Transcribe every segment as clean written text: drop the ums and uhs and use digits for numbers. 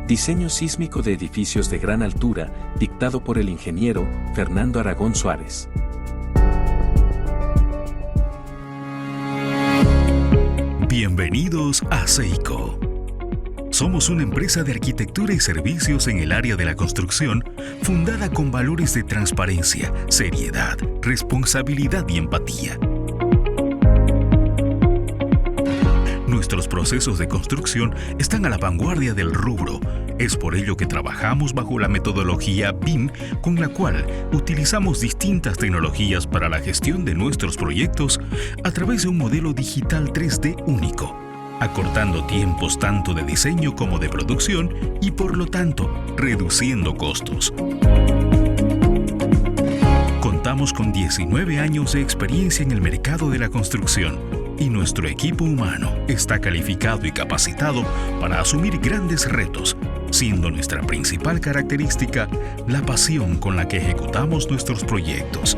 Diseño sísmico de edificios de gran altura, dictado por el ingeniero Fernando Aragón Suárez. Bienvenidos a Seico. Somos una empresa de arquitectura y servicios en el área de la construcción, fundada con valores de transparencia, seriedad, responsabilidad y empatía. Nuestros procesos de construcción están a la vanguardia del rubro. Es por ello que trabajamos bajo la metodología BIM, con la cual utilizamos distintas tecnologías para la gestión de nuestros proyectos a través de un modelo digital 3D único, acortando tiempos tanto de diseño como de producción y, por lo tanto, reduciendo costos. Contamos con 19 años de experiencia en el mercado de la construcción y nuestro equipo humano está calificado y capacitado para asumir grandes retos, siendo nuestra principal característica la pasión con la que ejecutamos nuestros proyectos.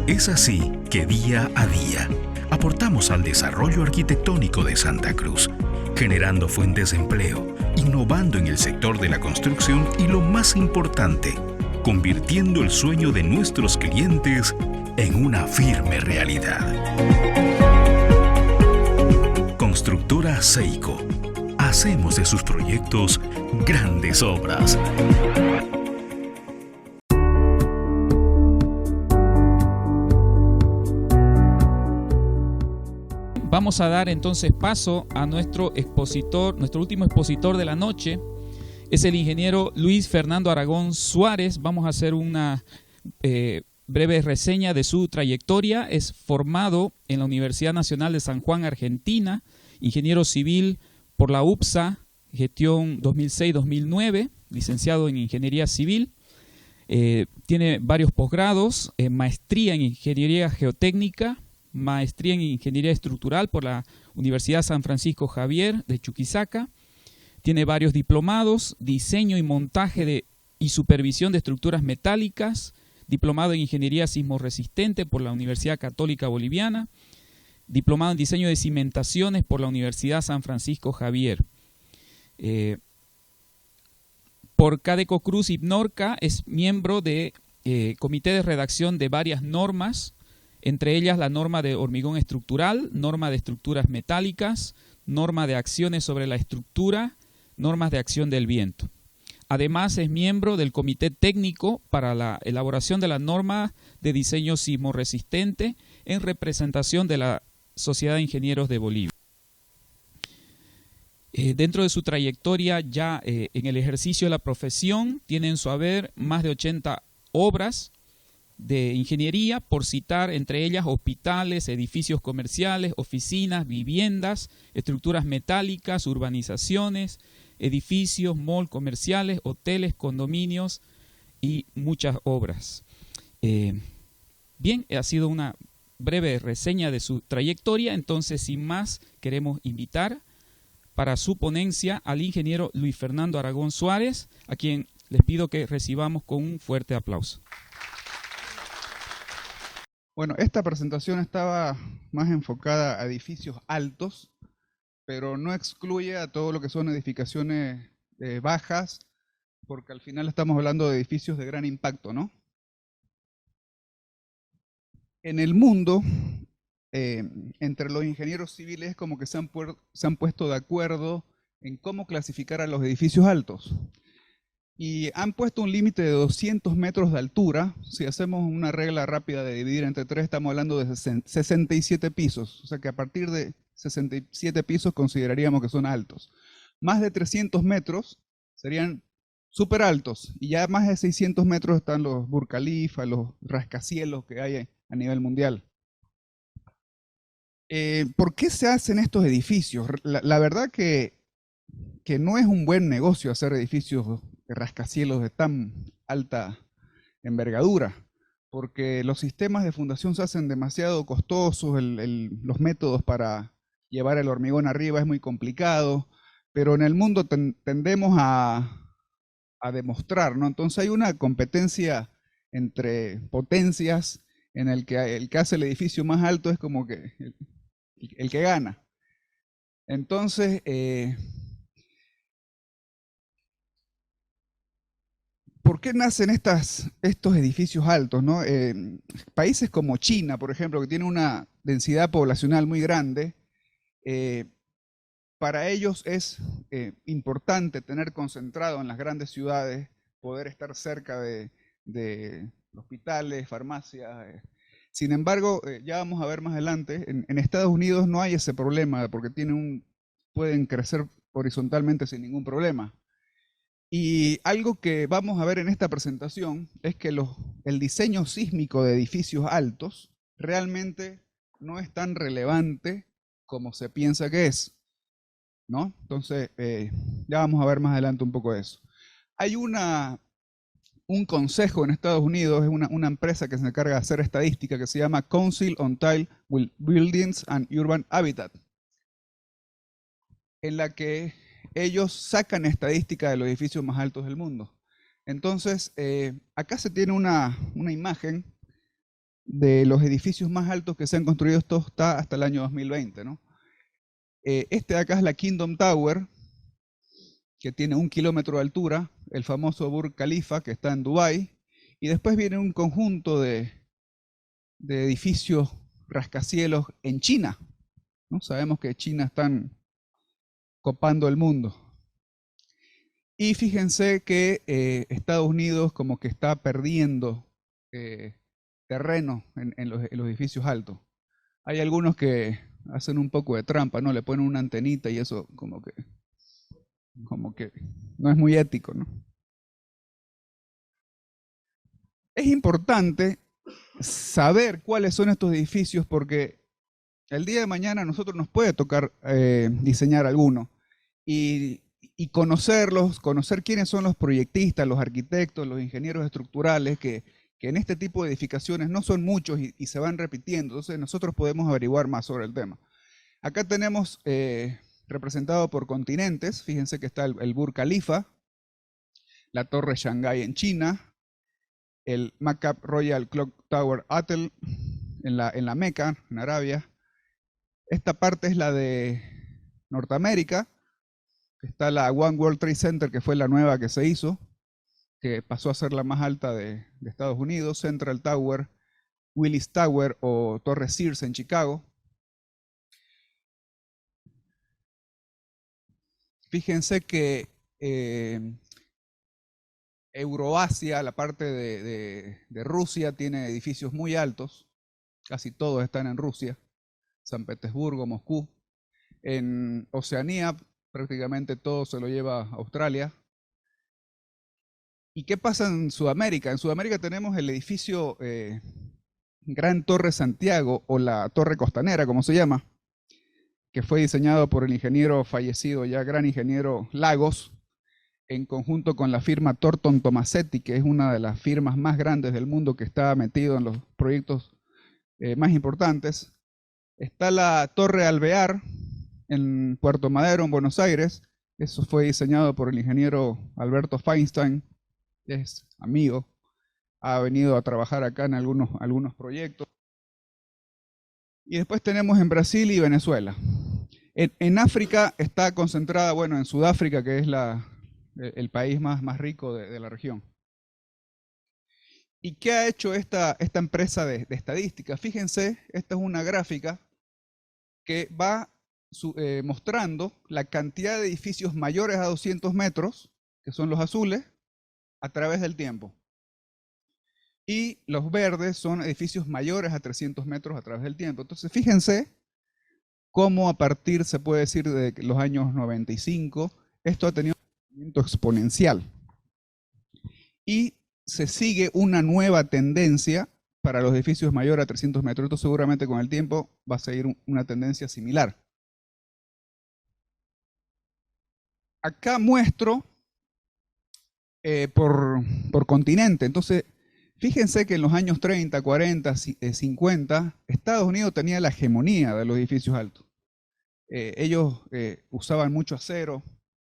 Es así que día a día aportamos al desarrollo arquitectónico de Santa Cruz, generando fuentes de empleo, innovando en el sector de la construcción y, lo más importante, convirtiendo el sueño de nuestros clientes en una firme realidad. Constructora Seico. Hacemos de sus proyectos grandes obras. Vamos a dar entonces paso a nuestro expositor, nuestro último expositor de la noche. Es el ingeniero Luis Fernando Aragón Suárez. Vamos a hacer una breve reseña de su trayectoria. Es formado en la Universidad Nacional de San Juan, Argentina, ingeniero civil por la UPSA, gestión 2006-2009, licenciado en Ingeniería Civil. Tiene varios posgrados, maestría en Ingeniería Geotécnica, maestría en Ingeniería Estructural por la Universidad San Francisco Javier de Chuquisaca. Tiene varios diplomados, diseño y montaje y supervisión de estructuras metálicas, diplomado en Ingeniería Sismorresistente por la Universidad Católica Boliviana, diplomado en diseño de cimentaciones por la Universidad San Francisco Javier. Por Cadeco Cruz y Norca es miembro de comité de redacción de varias normas, entre ellas la norma de hormigón estructural, norma de estructuras metálicas, norma de acciones sobre la estructura, normas de acción del viento. Además, es miembro del Comité Técnico para la elaboración de la norma de diseño sismorresistente en representación de la Sociedad de Ingenieros de Bolivia. Dentro de su trayectoria ya en el ejercicio de la profesión, tiene en su haber más de 80 obras de ingeniería, por citar entre ellas hospitales, edificios comerciales, oficinas, viviendas, estructuras metálicas, urbanizaciones, edificios, mall comerciales, hoteles, condominios y muchas obras. Bien, ha sido una breve reseña de su trayectoria. Entonces, sin más, queremos invitar para su ponencia al ingeniero Luis Fernando Aragón Suárez, a quien les pido que recibamos con un fuerte aplauso. Bueno, esta presentación estaba más enfocada a edificios altos, pero no excluye a todo lo que son edificaciones bajas, porque al final estamos hablando de edificios de gran impacto, ¿no? En el mundo, entre los ingenieros civiles como que se han puesto de acuerdo en cómo clasificar a los edificios altos. Y han puesto un límite de 200 metros de altura. Si hacemos una regla rápida de dividir entre 3, estamos hablando de 67 pisos. O sea que a partir de 67 pisos consideraríamos que son altos. Más de 300 metros serían súper altos. Y ya más de 600 metros están los Burj Khalifa, los rascacielos que hay a nivel mundial. ¿Por qué se hacen estos edificios? La verdad que no es un buen negocio hacer edificios rascacielos de tan alta envergadura, porque los sistemas de fundación se hacen demasiado costosos, los métodos para llevar el hormigón arriba es muy complicado, pero en el mundo tendemos a demostrar, ¿no? Entonces hay una competencia entre potencias en el que hace el edificio más alto es como que el que gana. Entonces, ¿por qué nacen estos edificios altos, ¿no? Países como China, por ejemplo, que tiene una densidad poblacional muy grande, para ellos es importante tener concentrado en las grandes ciudades, poder estar cerca de hospitales, farmacias. Sin embargo, ya vamos a ver más adelante, en Estados Unidos no hay ese problema porque pueden crecer horizontalmente sin ningún problema. Y algo que vamos a ver en esta presentación es que el diseño sísmico de edificios altos realmente no es tan relevante como se piensa que es, ¿no? Entonces, ya vamos a ver más adelante un poco de eso. Hay un consejo en Estados Unidos, es una empresa que se encarga de hacer estadística que se llama Council on Tile Buildings and Urban Habitat, en la que ellos sacan estadística de los edificios más altos del mundo. Entonces, acá se tiene una imagen de los edificios más altos que se han construido. Esto está hasta el año 2020, ¿no? Este de acá es la Kingdom Tower, que tiene 1 kilómetro de altura, el famoso Burj Khalifa, que está en Dubái, y después viene un conjunto de edificios rascacielos en China, ¿no? Sabemos que China están copando el mundo. Y fíjense que Estados Unidos como que está perdiendo terreno en los edificios altos. Hay algunos que hacen un poco de trampa, ¿no? Le ponen una antenita y eso como que no es muy ético, ¿no? Es importante saber cuáles son estos edificios porque el día de mañana a nosotros nos puede tocar diseñar alguno y conocerlos, conocer quiénes son los proyectistas, los arquitectos, los ingenieros estructurales que en este tipo de edificaciones no son muchos y se van repitiendo. Entonces nosotros podemos averiguar más sobre el tema. Acá tenemos representado por continentes. Fíjense que está el Burj Khalifa, la Torre Shanghái en China, el Makkah Royal Clock Tower Atel en la Meca, en Arabia. Esta parte es la de Norteamérica. Está la One World Trade Center, que fue la nueva que se hizo, que pasó a ser la más alta de Estados Unidos. Central Tower, Willis Tower o Torre Sears en Chicago. Fíjense que Euroasia, la parte de Rusia, tiene edificios muy altos. Casi todos están en Rusia. San Petersburgo, Moscú. En Oceanía, prácticamente todo se lo lleva a Australia. ¿Y qué pasa en Sudamérica? En Sudamérica tenemos el edificio Gran Torre Santiago, o la Torre Costanera, como se llama, que fue diseñado por el ingeniero fallecido, ya gran ingeniero Lagos, en conjunto con la firma Thornton Tomasetti, que es una de las firmas más grandes del mundo que está metido en los proyectos más importantes. Está la Torre Alvear en Puerto Madero, en Buenos Aires. Eso fue diseñado por el ingeniero Alberto Feinstein, que es amigo. Ha venido a trabajar acá en algunos proyectos. Y después tenemos en Brasil y Venezuela. En África está concentrada, bueno, en Sudáfrica, que es el país más rico de la región. ¿Y qué ha hecho esta empresa de estadística? Fíjense, esta es una gráfica que va mostrando la cantidad de edificios mayores a 200 metros, que son los azules, a través del tiempo. Y los verdes son edificios mayores a 300 metros a través del tiempo. Entonces, fíjense cómo a partir, se puede decir, de los años 95, esto ha tenido un crecimiento exponencial. Y se sigue una nueva tendencia para los edificios mayores a 300 metros. Esto seguramente con el tiempo va a seguir una tendencia similar. Acá muestro por continente. Entonces, fíjense que en los años 30, 40, 50, Estados Unidos tenía la hegemonía de los edificios altos. Ellos usaban mucho acero,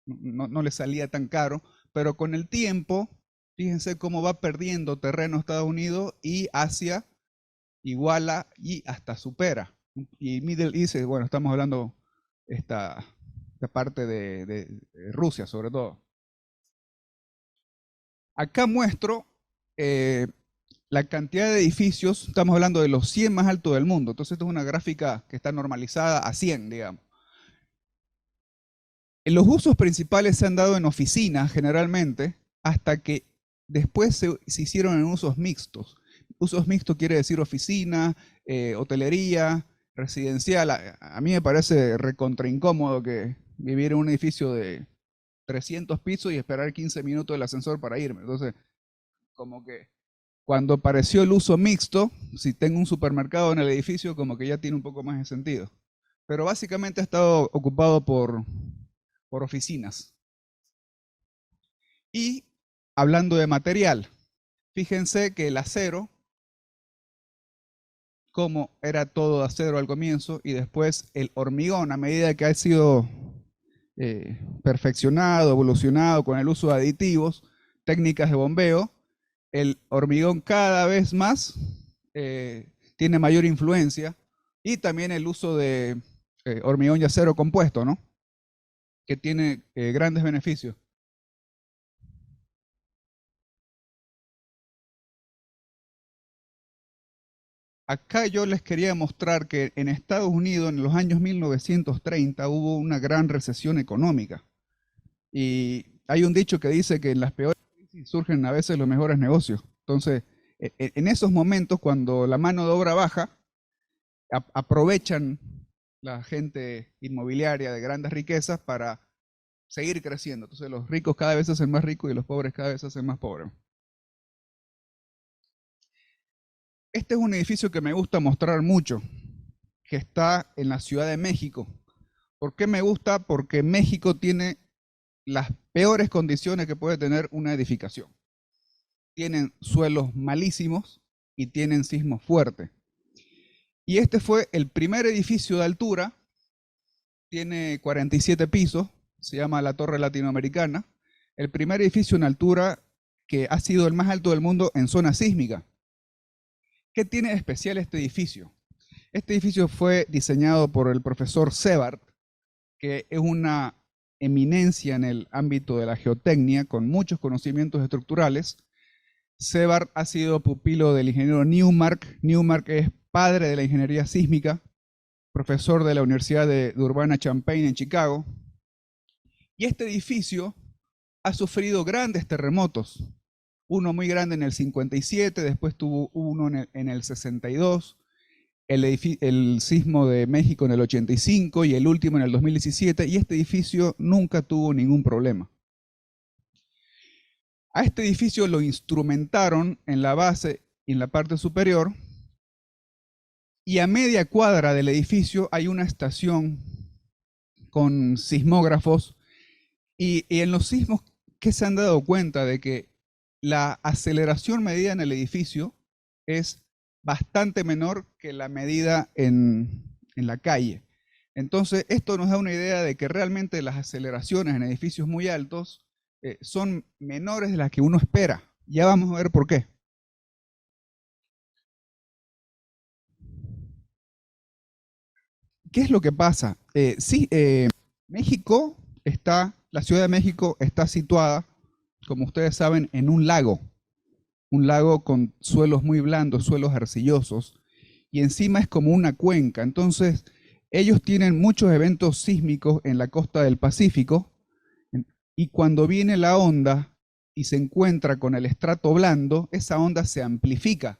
no les salía tan caro, pero con el tiempo, fíjense cómo va perdiendo terreno Estados Unidos y Asia iguala y hasta supera. Y Middle East, bueno, estamos hablando esta parte de Rusia, sobre todo. Acá muestro la cantidad de edificios, estamos hablando de los 100 más altos del mundo, entonces esto es una gráfica que está normalizada a 100, digamos. Los usos principales se han dado en oficinas generalmente, hasta que después se hicieron en usos mixtos. Usos mixtos quiere decir oficina, hotelería, residencial. A mí me parece recontra incómodo que vivir en un edificio de 300 pisos y esperar 15 minutos del ascensor para irme. Entonces, como que cuando apareció el uso mixto, si tengo un supermercado en el edificio, como que ya tiene un poco más de sentido. Pero básicamente ha estado ocupado por oficinas. Y hablando de material, fíjense que el acero, como era todo acero al comienzo, y después el hormigón, a medida que ha sido perfeccionado, evolucionado con el uso de aditivos, técnicas de bombeo, el hormigón cada vez más tiene mayor influencia, y también el uso de hormigón y acero compuesto, ¿no? Que tiene grandes beneficios. Acá yo les quería mostrar que en Estados Unidos en los años 1930 hubo una gran recesión económica. Y hay un dicho que dice que en las peores crisis surgen a veces los mejores negocios. Entonces, en esos momentos, cuando la mano de obra baja, aprovechan la gente inmobiliaria de grandes riquezas para seguir creciendo. Entonces los ricos cada vez se hacen más ricos y los pobres cada vez se hacen más pobres. Este es un edificio que me gusta mostrar mucho, que está en la Ciudad de México. ¿Por qué me gusta? Porque México tiene las peores condiciones que puede tener una edificación. Tienen suelos malísimos y tienen sismos fuertes. Y este fue el primer edificio de altura, tiene 47 pisos, se llama la Torre Latinoamericana, el primer edificio en altura que ha sido el más alto del mundo en zona sísmica. ¿Qué tiene de especial este edificio? Este edificio fue diseñado por el profesor Sebart, que es una eminencia en el ámbito de la geotecnia, con muchos conocimientos estructurales. Sebart ha sido pupilo del ingeniero Newmark. Newmark es padre de la ingeniería sísmica, profesor de la Universidad de Urbana-Champaign en Chicago. Y este edificio ha sufrido grandes terremotos. Uno muy grande en el 57, después tuvo uno en el 62, el sismo de México en el 85 y el último en el 2017, y este edificio nunca tuvo ningún problema. A este edificio lo instrumentaron en la base y en la parte superior, y a media cuadra del edificio hay una estación con sismógrafos, y en los sismos, ¿qué se han dado cuenta? De que la aceleración medida en el edificio es bastante menor que la medida en la calle. Entonces, esto nos da una idea de que realmente las aceleraciones en edificios muy altos son menores de las que uno espera. Ya vamos a ver por qué. ¿Qué es lo que pasa? México la Ciudad de México está situada, como ustedes saben, en un lago con suelos muy blandos, suelos arcillosos, y encima es como una cuenca. Entonces, ellos tienen muchos eventos sísmicos en la costa del Pacífico, y cuando viene la onda y se encuentra con el estrato blando, esa onda se amplifica,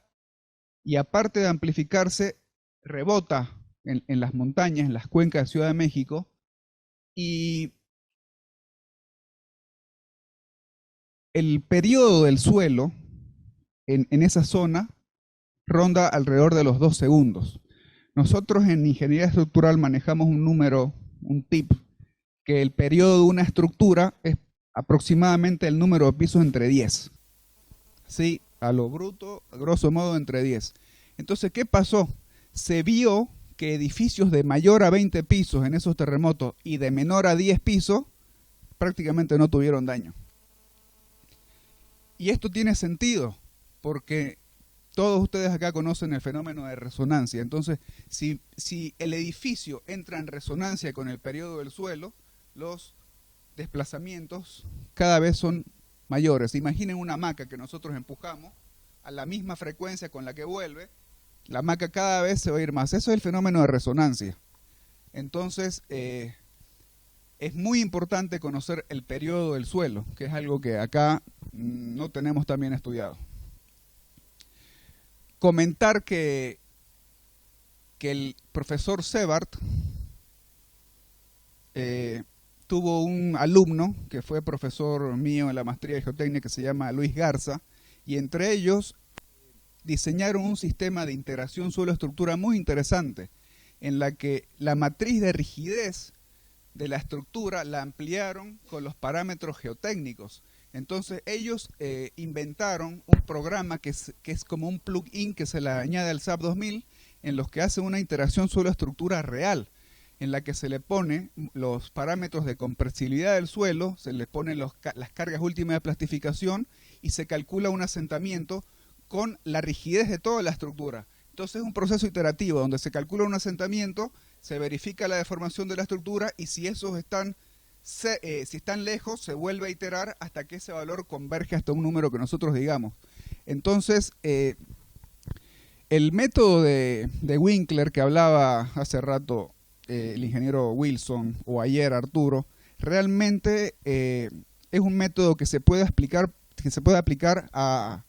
y aparte de amplificarse, rebota en las montañas, en las cuencas de Ciudad de México, y el periodo del suelo en esa zona ronda alrededor de los 2 segundos. Nosotros en ingeniería estructural manejamos un número, un tip, que el periodo de una estructura es aproximadamente el número de pisos entre 10. ¿Sí? A lo bruto, a grosso modo, entre 10. Entonces, ¿qué pasó? Se vio que edificios de mayor a 20 pisos en esos terremotos y de menor a 10 pisos prácticamente no tuvieron daño. Y esto tiene sentido, porque todos ustedes acá conocen el fenómeno de resonancia. Entonces, si el edificio entra en resonancia con el periodo del suelo, los desplazamientos cada vez son mayores. Imaginen una hamaca que nosotros empujamos a la misma frecuencia con la que vuelve, la hamaca cada vez se va a ir más. Eso es el fenómeno de resonancia. Entonces, es muy importante conocer el periodo del suelo, que es algo que acá no tenemos tan bien estudiado. Comentar que el profesor Sebart tuvo un alumno que fue profesor mío en la maestría de geotecnia que se llama Luis Garza, y entre ellos diseñaron un sistema de integración suelo-estructura muy interesante, en la que la matriz de rigidez de la estructura la ampliaron con los parámetros geotécnicos. Entonces ellos inventaron un programa que es como un plugin que se le añade al SAP 2000, en los que hace una interacción suelo-estructura real, en la que se le pone los parámetros de compresibilidad del suelo, se le ponen las cargas últimas de plastificación y se calcula un asentamiento con la rigidez de toda la estructura. Entonces es un proceso iterativo donde se calcula un asentamiento, se verifica la deformación de la estructura y si esos están lejos, se vuelve a iterar hasta que ese valor converge hasta un número que nosotros digamos. Entonces, el método de Winkler que hablaba hace rato el ingeniero Wilson o ayer Arturo, realmente es un método que se puede aplicar a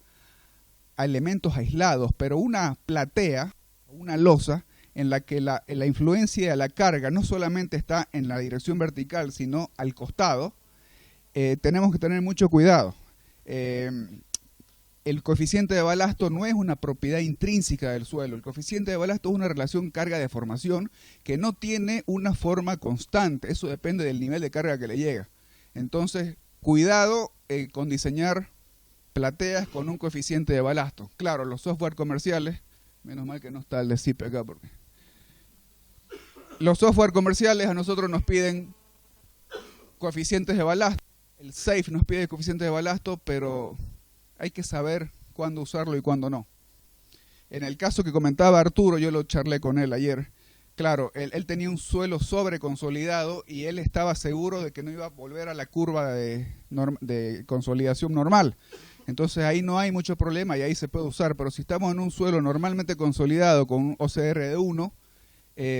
elementos aislados, pero una platea, una losa, en la que la influencia de la carga no solamente está en la dirección vertical, sino al costado, tenemos que tener mucho cuidado. El coeficiente de balasto no es una propiedad intrínseca del suelo. El coeficiente de balasto es una relación carga-deformación que no tiene una forma constante. Eso depende del nivel de carga que le llega. Entonces, cuidado con diseñar plateas con un coeficiente de balasto. Claro, los software comerciales, menos mal que no está el de CIP acá, porque los software comerciales a nosotros nos piden coeficientes de balasto. El SAFE nos pide coeficientes de balasto, pero hay que saber cuándo usarlo y cuándo no. En el caso que comentaba Arturo, yo lo charlé con él ayer. Claro, él tenía un suelo sobreconsolidado y él estaba seguro de que no iba a volver a la curva de consolidación normal. Entonces ahí no hay mucho problema y ahí se puede usar. Pero si estamos en un suelo normalmente consolidado con un OCR de 1,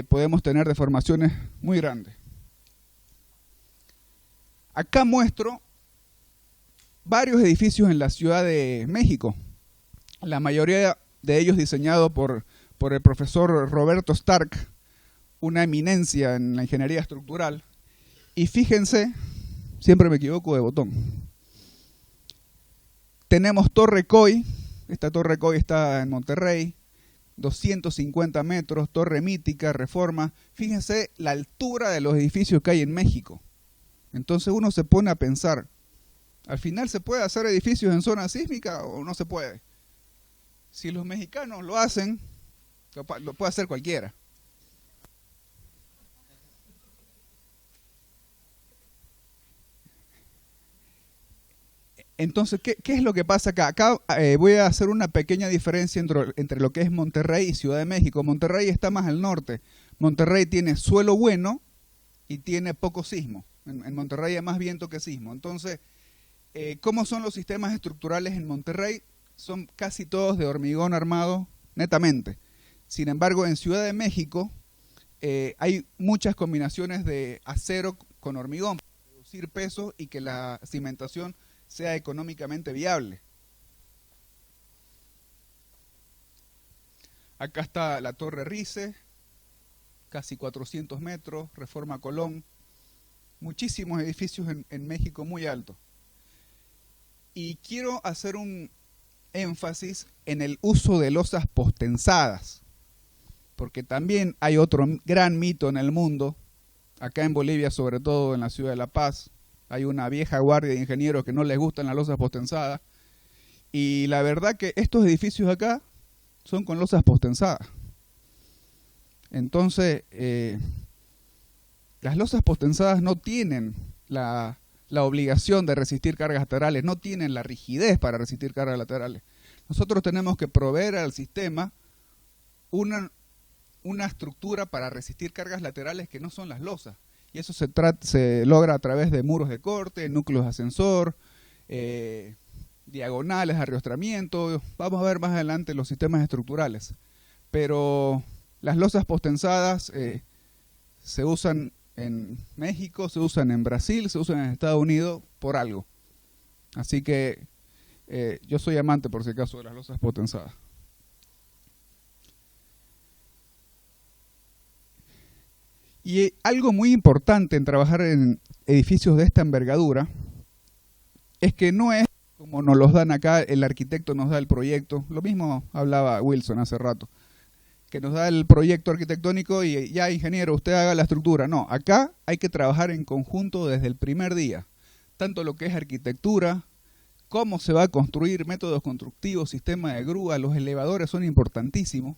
podemos tener deformaciones muy grandes. Acá muestro varios edificios en la Ciudad de México, la mayoría de ellos diseñados por el profesor Roberto Stark, una eminencia en la ingeniería estructural. Y fíjense, siempre me equivoco de botón. Tenemos Torre Coy, esta Torre Coy está en Monterrey, 250 metros, Torre Mítica, Reforma. Fíjense la altura de los edificios que hay en México. Entonces uno se pone a pensar, ¿al final se puede hacer edificios en zona sísmica o no se puede? Si los mexicanos lo hacen, lo puede hacer cualquiera. Entonces, ¿qué es lo que pasa acá? Acá voy a hacer una pequeña diferencia entre lo que es Monterrey y Ciudad de México. Monterrey está más al norte. Monterrey tiene suelo bueno y tiene poco sismo. En Monterrey hay más viento que sismo. Entonces, ¿cómo son los sistemas estructurales en Monterrey? Son casi todos de hormigón armado, netamente. Sin embargo, en Ciudad de México hay muchas combinaciones de acero con hormigón para reducir peso y que la cimentación sea económicamente viable. Acá está la Torre Rice, casi 400 metros, Reforma Colón, muchísimos edificios en México muy altos. Y quiero hacer un énfasis en el uso de losas postensadas, porque también hay otro gran mito en el mundo, acá en Bolivia, sobre todo en la ciudad de La Paz. Hay una vieja guardia de ingenieros que no les gustan las losas postensadas. Y la verdad que estos edificios acá son con losas postensadas. Entonces, las losas postensadas no tienen la obligación de resistir cargas laterales, no tienen la rigidez para resistir cargas laterales. nosotros tenemos que proveer al sistema una estructura para resistir cargas laterales que no son las losas. Y eso se logra a través de muros de corte, núcleos de ascensor, diagonales, arriostramiento. Vamos a ver más adelante los sistemas estructurales. Pero las losas postensadas se usan en México, se usan en Brasil, se usan en Estados Unidos por algo. Así que yo soy amante, por si acaso, de las losas postensadas. Y algo muy importante en trabajar en edificios de esta envergadura es que no es como nos los dan acá, el arquitecto nos da el proyecto. Lo mismo hablaba Wilson hace rato, que nos da el proyecto arquitectónico y ya, ingeniero, usted haga la estructura. No, acá hay que trabajar en conjunto desde el primer día. Tanto lo que es arquitectura, cómo se va a construir, métodos constructivos, sistema de grúa, los elevadores son importantísimos,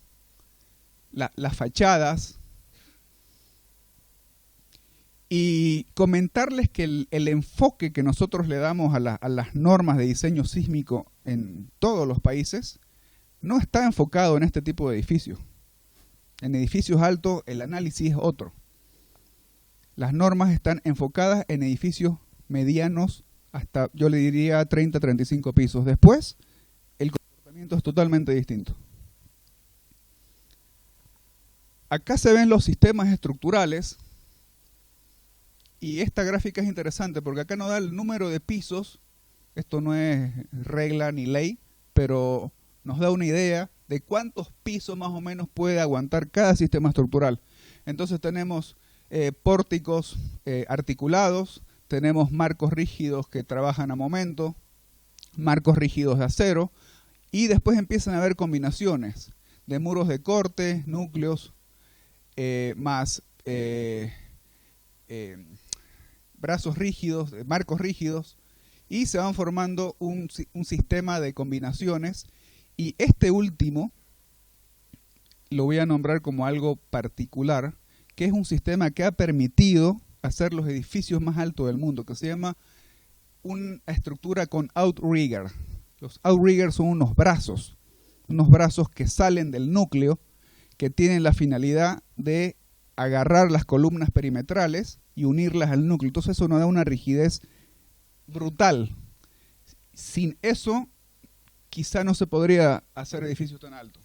las fachadas. Y comentarles que el enfoque que nosotros le damos a las normas de diseño sísmico en todos los países no está enfocado en este tipo de edificios. En edificios altos el análisis es otro. Las normas están enfocadas en edificios medianos hasta, yo le diría, 30, 35 pisos. Después, el comportamiento es totalmente distinto. Acá se ven los sistemas estructurales. Y esta gráfica es interesante porque acá nos da el número de pisos. Esto no es regla ni ley, pero nos da una idea de cuántos pisos más o menos puede aguantar cada sistema estructural. Entonces tenemos pórticos articulados, tenemos marcos rígidos que trabajan a momento, marcos rígidos de acero, y después empiezan a haber combinaciones de muros de corte, núcleos, más brazos rígidos, marcos rígidos, y se van formando un sistema de combinaciones. Y este último lo voy a nombrar como algo particular, que es un sistema que ha permitido hacer los edificios más altos del mundo, que se llama una estructura con outrigger. Los outriggers son unos brazos que salen del núcleo, que tienen la finalidad de agarrar las columnas perimetrales y unirlas al núcleo. Entonces eso nos da una rigidez brutal. Sin eso, quizá no se podría hacer edificios tan altos.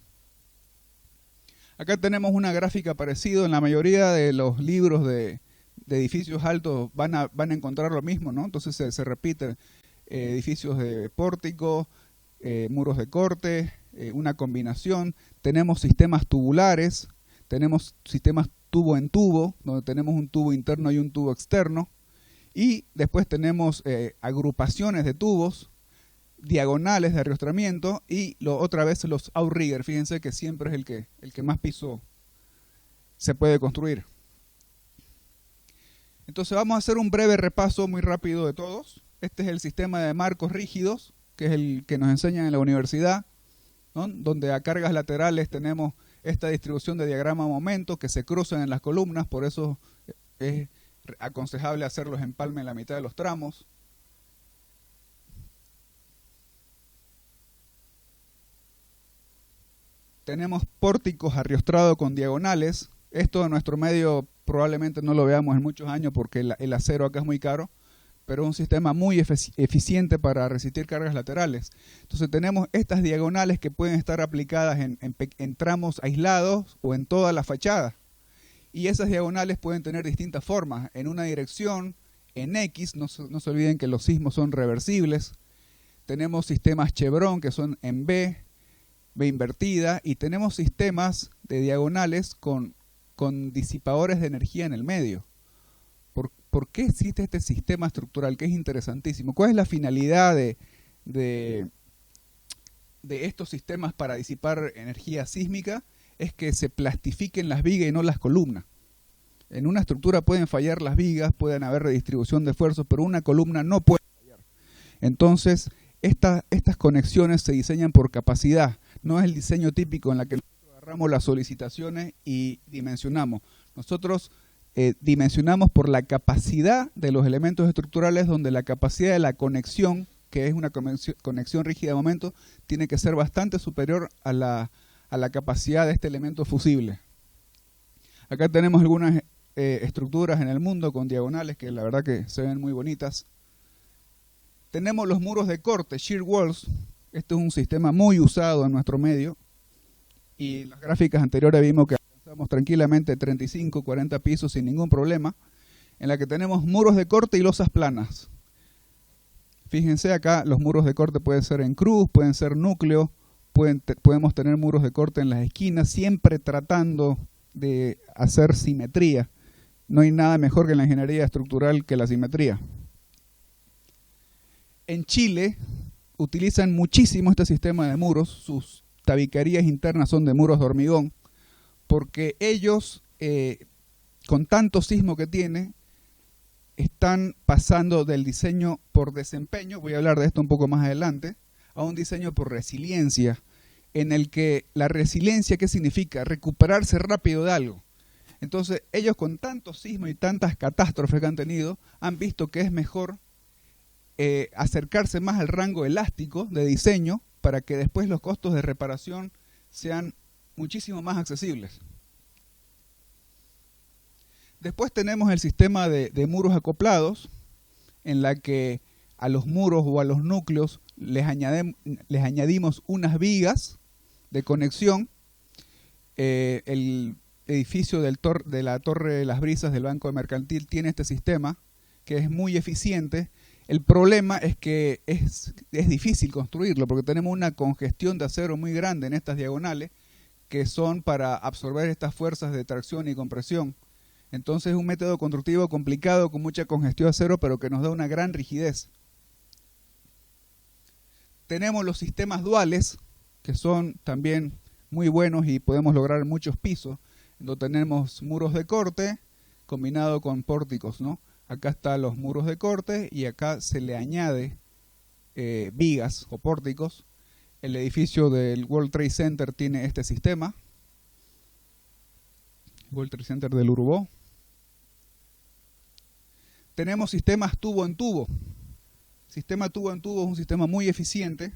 Acá tenemos una gráfica parecida. En la mayoría de los libros de edificios altos van a encontrar lo mismo, ¿no? Entonces se repiten edificios de pórtico, muros de corte, una combinación. Tenemos sistemas tubulares, tenemos sistemas tubo en tubo, donde tenemos un tubo interno y un tubo externo, y después tenemos agrupaciones de tubos, diagonales de arriostramiento, y otra vez los outrigger. Fíjense que siempre es el que más piso se puede construir. Entonces vamos a hacer un breve repaso muy rápido de todos. Este es el sistema de marcos rígidos, que es el que nos enseñan en la universidad, ¿no? Donde a cargas laterales tenemos esta distribución de diagrama momento que se cruzan en las columnas, por eso es aconsejable hacer los empalmes en la mitad de los tramos. Tenemos pórticos arriostrados con diagonales. Esto en nuestro medio probablemente no lo veamos en muchos años porque el acero acá es muy caro, pero es un sistema muy eficiente para resistir cargas laterales. Entonces tenemos estas diagonales que pueden estar aplicadas en tramos aislados o en toda la fachada. Y esas diagonales pueden tener distintas formas, en una dirección, en X, no se olviden que los sismos son reversibles. Tenemos sistemas chevron que son en B invertida, y tenemos sistemas de diagonales con disipadores de energía en el medio. ¿Por qué existe este sistema estructural? Que es interesantísimo. ¿Cuál es la finalidad de estos sistemas para disipar energía sísmica? Es que se plastifiquen las vigas y no las columnas. En una estructura pueden fallar las vigas, pueden haber redistribución de esfuerzos, pero una columna no puede fallar. Entonces, estas conexiones se diseñan por capacidad. No es el diseño típico en la que nosotros agarramos las solicitaciones y dimensionamos. Nosotros dimensionamos por la capacidad de los elementos estructurales, donde la capacidad de la conexión que es una conexión rígida de momento, tiene que ser bastante superior a la capacidad de este elemento fusible. Acá tenemos algunas estructuras en el mundo con diagonales que la verdad que se ven muy bonitas. Tenemos los muros de corte, shear walls. Este es un sistema muy usado en nuestro medio. Y en las gráficas anteriores vimos que alcanzamos tranquilamente 35, 40 pisos sin ningún problema, en la que tenemos muros de corte y losas planas. Fíjense acá, los muros de corte pueden ser en cruz, pueden ser núcleo, podemos tener muros de corte en las esquinas, siempre tratando de hacer simetría. No hay nada mejor que en la ingeniería estructural que la simetría. En Chile utilizan muchísimo este sistema de muros, sus tabiquerías internas son de muros de hormigón, porque ellos, con tanto sismo que tiene, están pasando del diseño por desempeño, voy a hablar de esto un poco más adelante, a un diseño por resiliencia, en el que la resiliencia, ¿qué significa? Recuperarse rápido de algo. Entonces, ellos con tanto sismo y tantas catástrofes que han tenido, han visto que es mejor acercarse más al rango elástico de diseño para que después los costos de reparación sean muchísimo más accesibles. Después tenemos el sistema de muros acoplados, en la que a los muros o a los núcleos les añadimos unas vigas de conexión. El edificio de la Torre de las Brisas del Banco de Mercantil tiene este sistema, que es muy eficiente. El problema es que es difícil construirlo, porque tenemos una congestión de acero muy grande en estas diagonales, que son para absorber estas fuerzas de tracción y compresión. Entonces es un método constructivo complicado, con mucha congestión de acero, pero que nos da una gran rigidez. Tenemos los sistemas duales, que son también muy buenos y podemos lograr muchos pisos, donde tenemos muros de corte combinado con pórticos, ¿no? Acá están los muros de corte y acá se le añade vigas o pórticos. El edificio del World Trade Center tiene este sistema. World Trade Center del Urubó. Tenemos sistemas tubo en tubo. Sistema tubo en tubo es un sistema muy eficiente,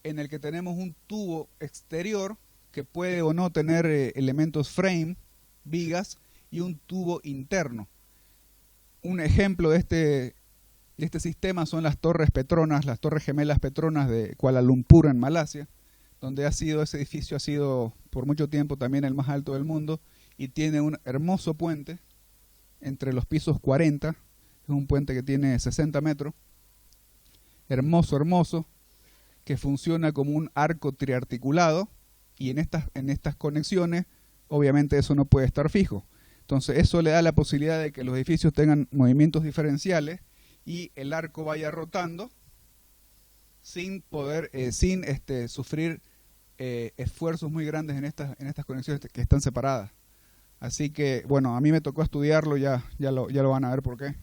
en el que tenemos un tubo exterior que puede o no tener elementos frame, vigas, y un tubo interno. Un ejemplo de este sistema son las torres Petronas, las torres gemelas Petronas de Kuala Lumpur en Malasia, donde ese edificio ha sido por mucho tiempo también el más alto del mundo y tiene un hermoso puente entre los pisos 40, es un puente que tiene 60 metros, hermoso, hermoso, que funciona como un arco triarticulado, y en estas conexiones obviamente eso no puede estar fijo. Entonces eso le da la posibilidad de que los edificios tengan movimientos diferenciales y el arco vaya rotando sin sufrir esfuerzos muy grandes en estas conexiones que están separadas. Así que, bueno, a mí me tocó estudiarlo, ya lo van a ver por qué.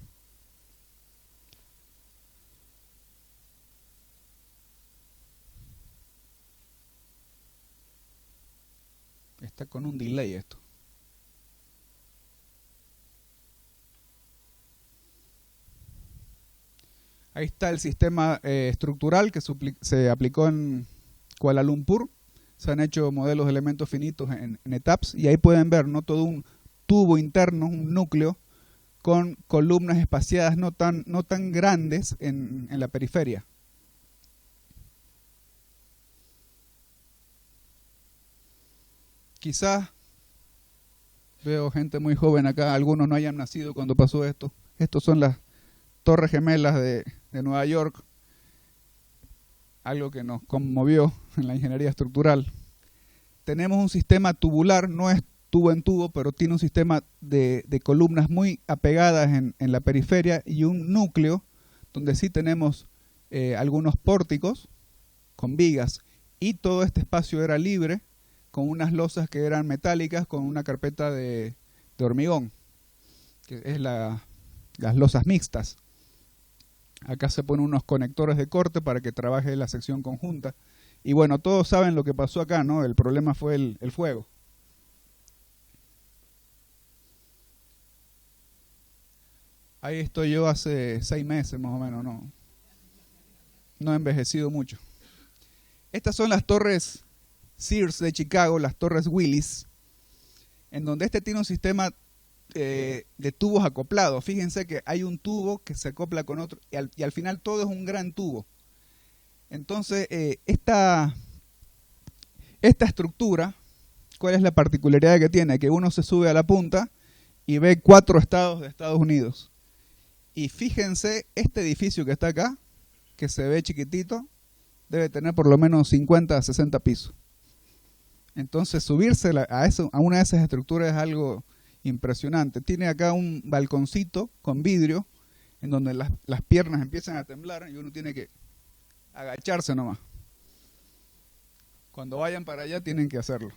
Está con un delay esto. Ahí está el sistema estructural que se aplicó en Kuala Lumpur. Se han hecho modelos de elementos finitos en ETAPS y ahí pueden ver, ¿no?, todo un tubo interno, un núcleo, con columnas espaciadas no tan grandes en la periferia. Quizás veo gente muy joven acá, algunos no hayan nacido cuando pasó esto. Estos son las Torres Gemelas de Nueva York, algo que nos conmovió en la ingeniería estructural. Tenemos un sistema tubular, no es tubo en tubo, pero tiene un sistema de columnas muy apegadas en la periferia y un núcleo donde sí tenemos algunos pórticos con vigas, y todo este espacio era libre con unas losas que eran metálicas con una carpeta de hormigón, que es las losas mixtas. Acá se ponen unos conectores de corte para que trabaje la sección conjunta. Y bueno, todos saben lo que pasó acá, ¿no? El problema fue el fuego. Ahí estoy yo hace 6 meses más o menos, ¿no? no ha envejecido mucho. Estas son las torres Sears de Chicago, las torres Willis, en donde este tiene un sistema de tubos acoplados. Fíjense que hay un tubo que se acopla con otro y al final todo es un gran tubo. Entonces, esta estructura, ¿cuál es la particularidad que tiene? Que uno se sube a la punta y ve 4 estados de Estados Unidos. Y fíjense, este edificio que está acá, que se ve chiquitito, debe tener por lo menos 50 a 60 pisos. Entonces subirse a una de esas estructuras es algo impresionante. Tiene acá un balconcito con vidrio en donde las piernas empiezan a temblar y uno tiene que agacharse nomás. Cuando vayan para allá tienen que hacerlo.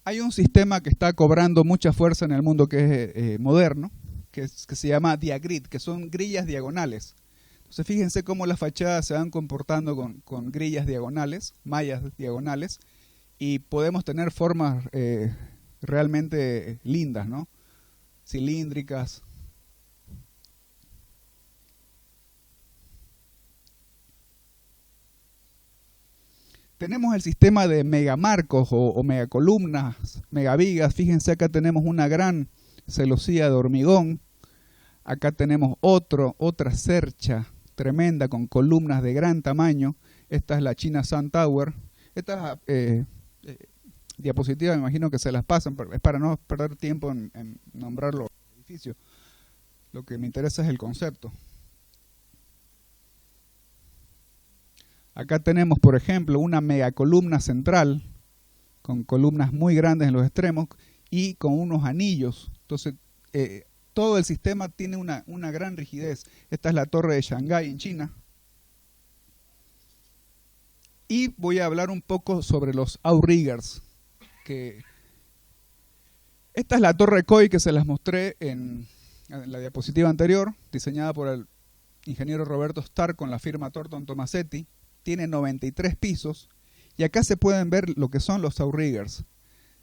Hay un sistema que está cobrando mucha fuerza en el mundo que es moderno, que se llama diagrid, que son grillas diagonales. Entonces fíjense cómo las fachadas se van comportando con grillas diagonales, mallas diagonales, y podemos tener formas realmente lindas, ¿no? Cilíndricas. Tenemos el sistema de megamarcos o megacolumnas, megavigas. Fíjense, acá tenemos una gran celosía de hormigón. Acá tenemos otra cercha tremenda con columnas de gran tamaño. Esta es la China Sun Tower. Estas diapositivas me imagino que se las pasan, es para no perder tiempo en nombrar los edificios. Lo que me interesa es el concepto. Acá tenemos, por ejemplo, una megacolumna central con columnas muy grandes en los extremos y con unos anillos. Entonces, todo el sistema tiene una gran rigidez. Esta es la torre de Shanghái en China. Y voy a hablar un poco sobre los outriggers. Esta es la torre Koi que se las mostré en la diapositiva anterior, diseñada por el ingeniero Roberto Stark con la firma Thornton Tomasetti. Tiene 93 pisos y acá se pueden ver lo que son los outriggers,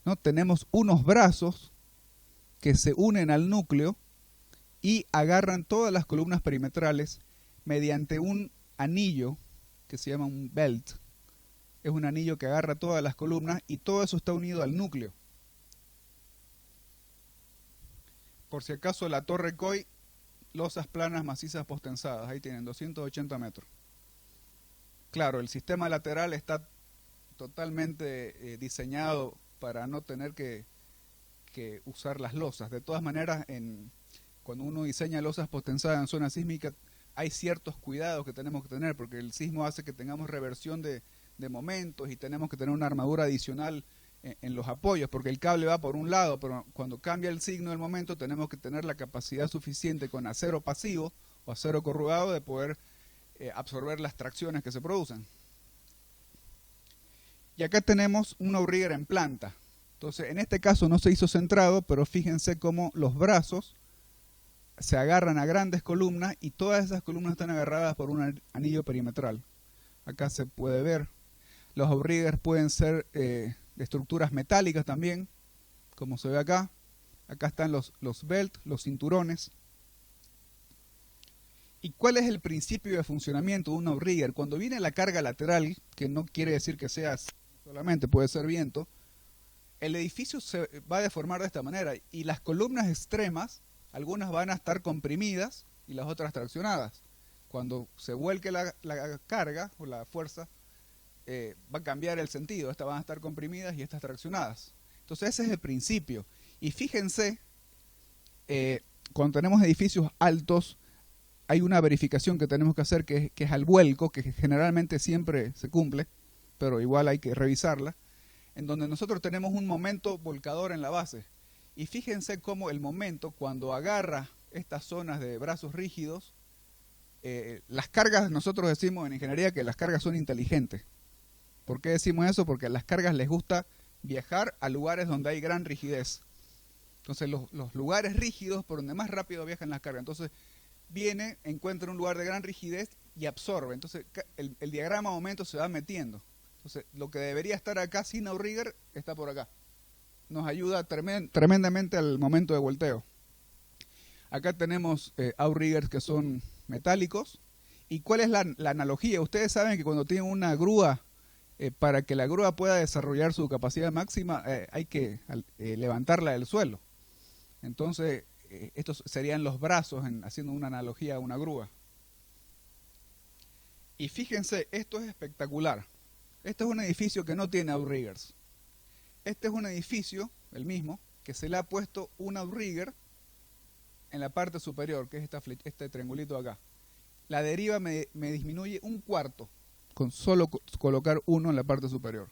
¿no? Tenemos unos brazos que se unen al núcleo y agarran todas las columnas perimetrales mediante un anillo que se llama un belt. Es un anillo que agarra todas las columnas y todo eso está unido al núcleo. Por si acaso, la torre Koi, losas planas macizas postensadas, ahí tienen 280 metros. Claro, el sistema lateral está totalmente diseñado para no tener que usar las losas. De todas maneras, cuando uno diseña losas postensadas en zona sísmica, hay ciertos cuidados que tenemos que tener, porque el sismo hace que tengamos reversión de momentos y tenemos que tener una armadura adicional en los apoyos, porque el cable va por un lado, pero cuando cambia el signo del momento tenemos que tener la capacidad suficiente con acero pasivo o acero corrugado de poder absorber las tracciones que se producen. Y acá tenemos un outrigger en planta. Entonces, en este caso no se hizo centrado, pero fíjense cómo los brazos se agarran a grandes columnas y todas esas columnas están agarradas por un anillo perimetral. Acá se puede ver. Los outriggers pueden ser de estructuras metálicas también, como se ve acá. Acá están los belt, los cinturones. ¿Y cuál es el principio de funcionamiento de un outrigger? Cuando viene la carga lateral, que no quiere decir que sea solamente, puede ser viento, el edificio se va a deformar de esta manera y las columnas extremas, algunas van a estar comprimidas y las otras traccionadas. Cuando se vuelque la carga o la fuerza, va a cambiar el sentido. Estas van a estar comprimidas y estas traccionadas. Entonces ese es el principio. Y fíjense, cuando tenemos edificios altos, hay una verificación que tenemos que hacer que es al vuelco, que generalmente siempre se cumple, pero igual hay que revisarla, en donde nosotros tenemos un momento volcador en la base. Y fíjense cómo el momento, cuando agarra estas zonas de brazos rígidos, las cargas, nosotros decimos en ingeniería que las cargas son inteligentes. ¿Por qué decimos eso? Porque a las cargas les gusta viajar a lugares donde hay gran rigidez. Entonces los lugares rígidos por donde más rápido viajan las cargas. Entonces viene, encuentra un lugar de gran rigidez y absorbe. Entonces el diagrama de momento se va metiendo. Entonces lo que debería estar acá sin outrigger está por acá. Nos ayuda tremendamente al momento de volteo. Acá tenemos outriggers que son metálicos. ¿Y cuál es la analogía? Ustedes saben que cuando tienen una grúa, para que la grúa pueda desarrollar su capacidad máxima, hay que levantarla del suelo. Entonces, estos serían los brazos, haciendo una analogía a una grúa. Y fíjense, esto es espectacular. Este es un edificio que no tiene outriggers. Este es un edificio, el mismo, que se le ha puesto un outrigger en la parte superior, que es este triangulito acá. La deriva me disminuye un cuarto con solo colocar uno en la parte superior.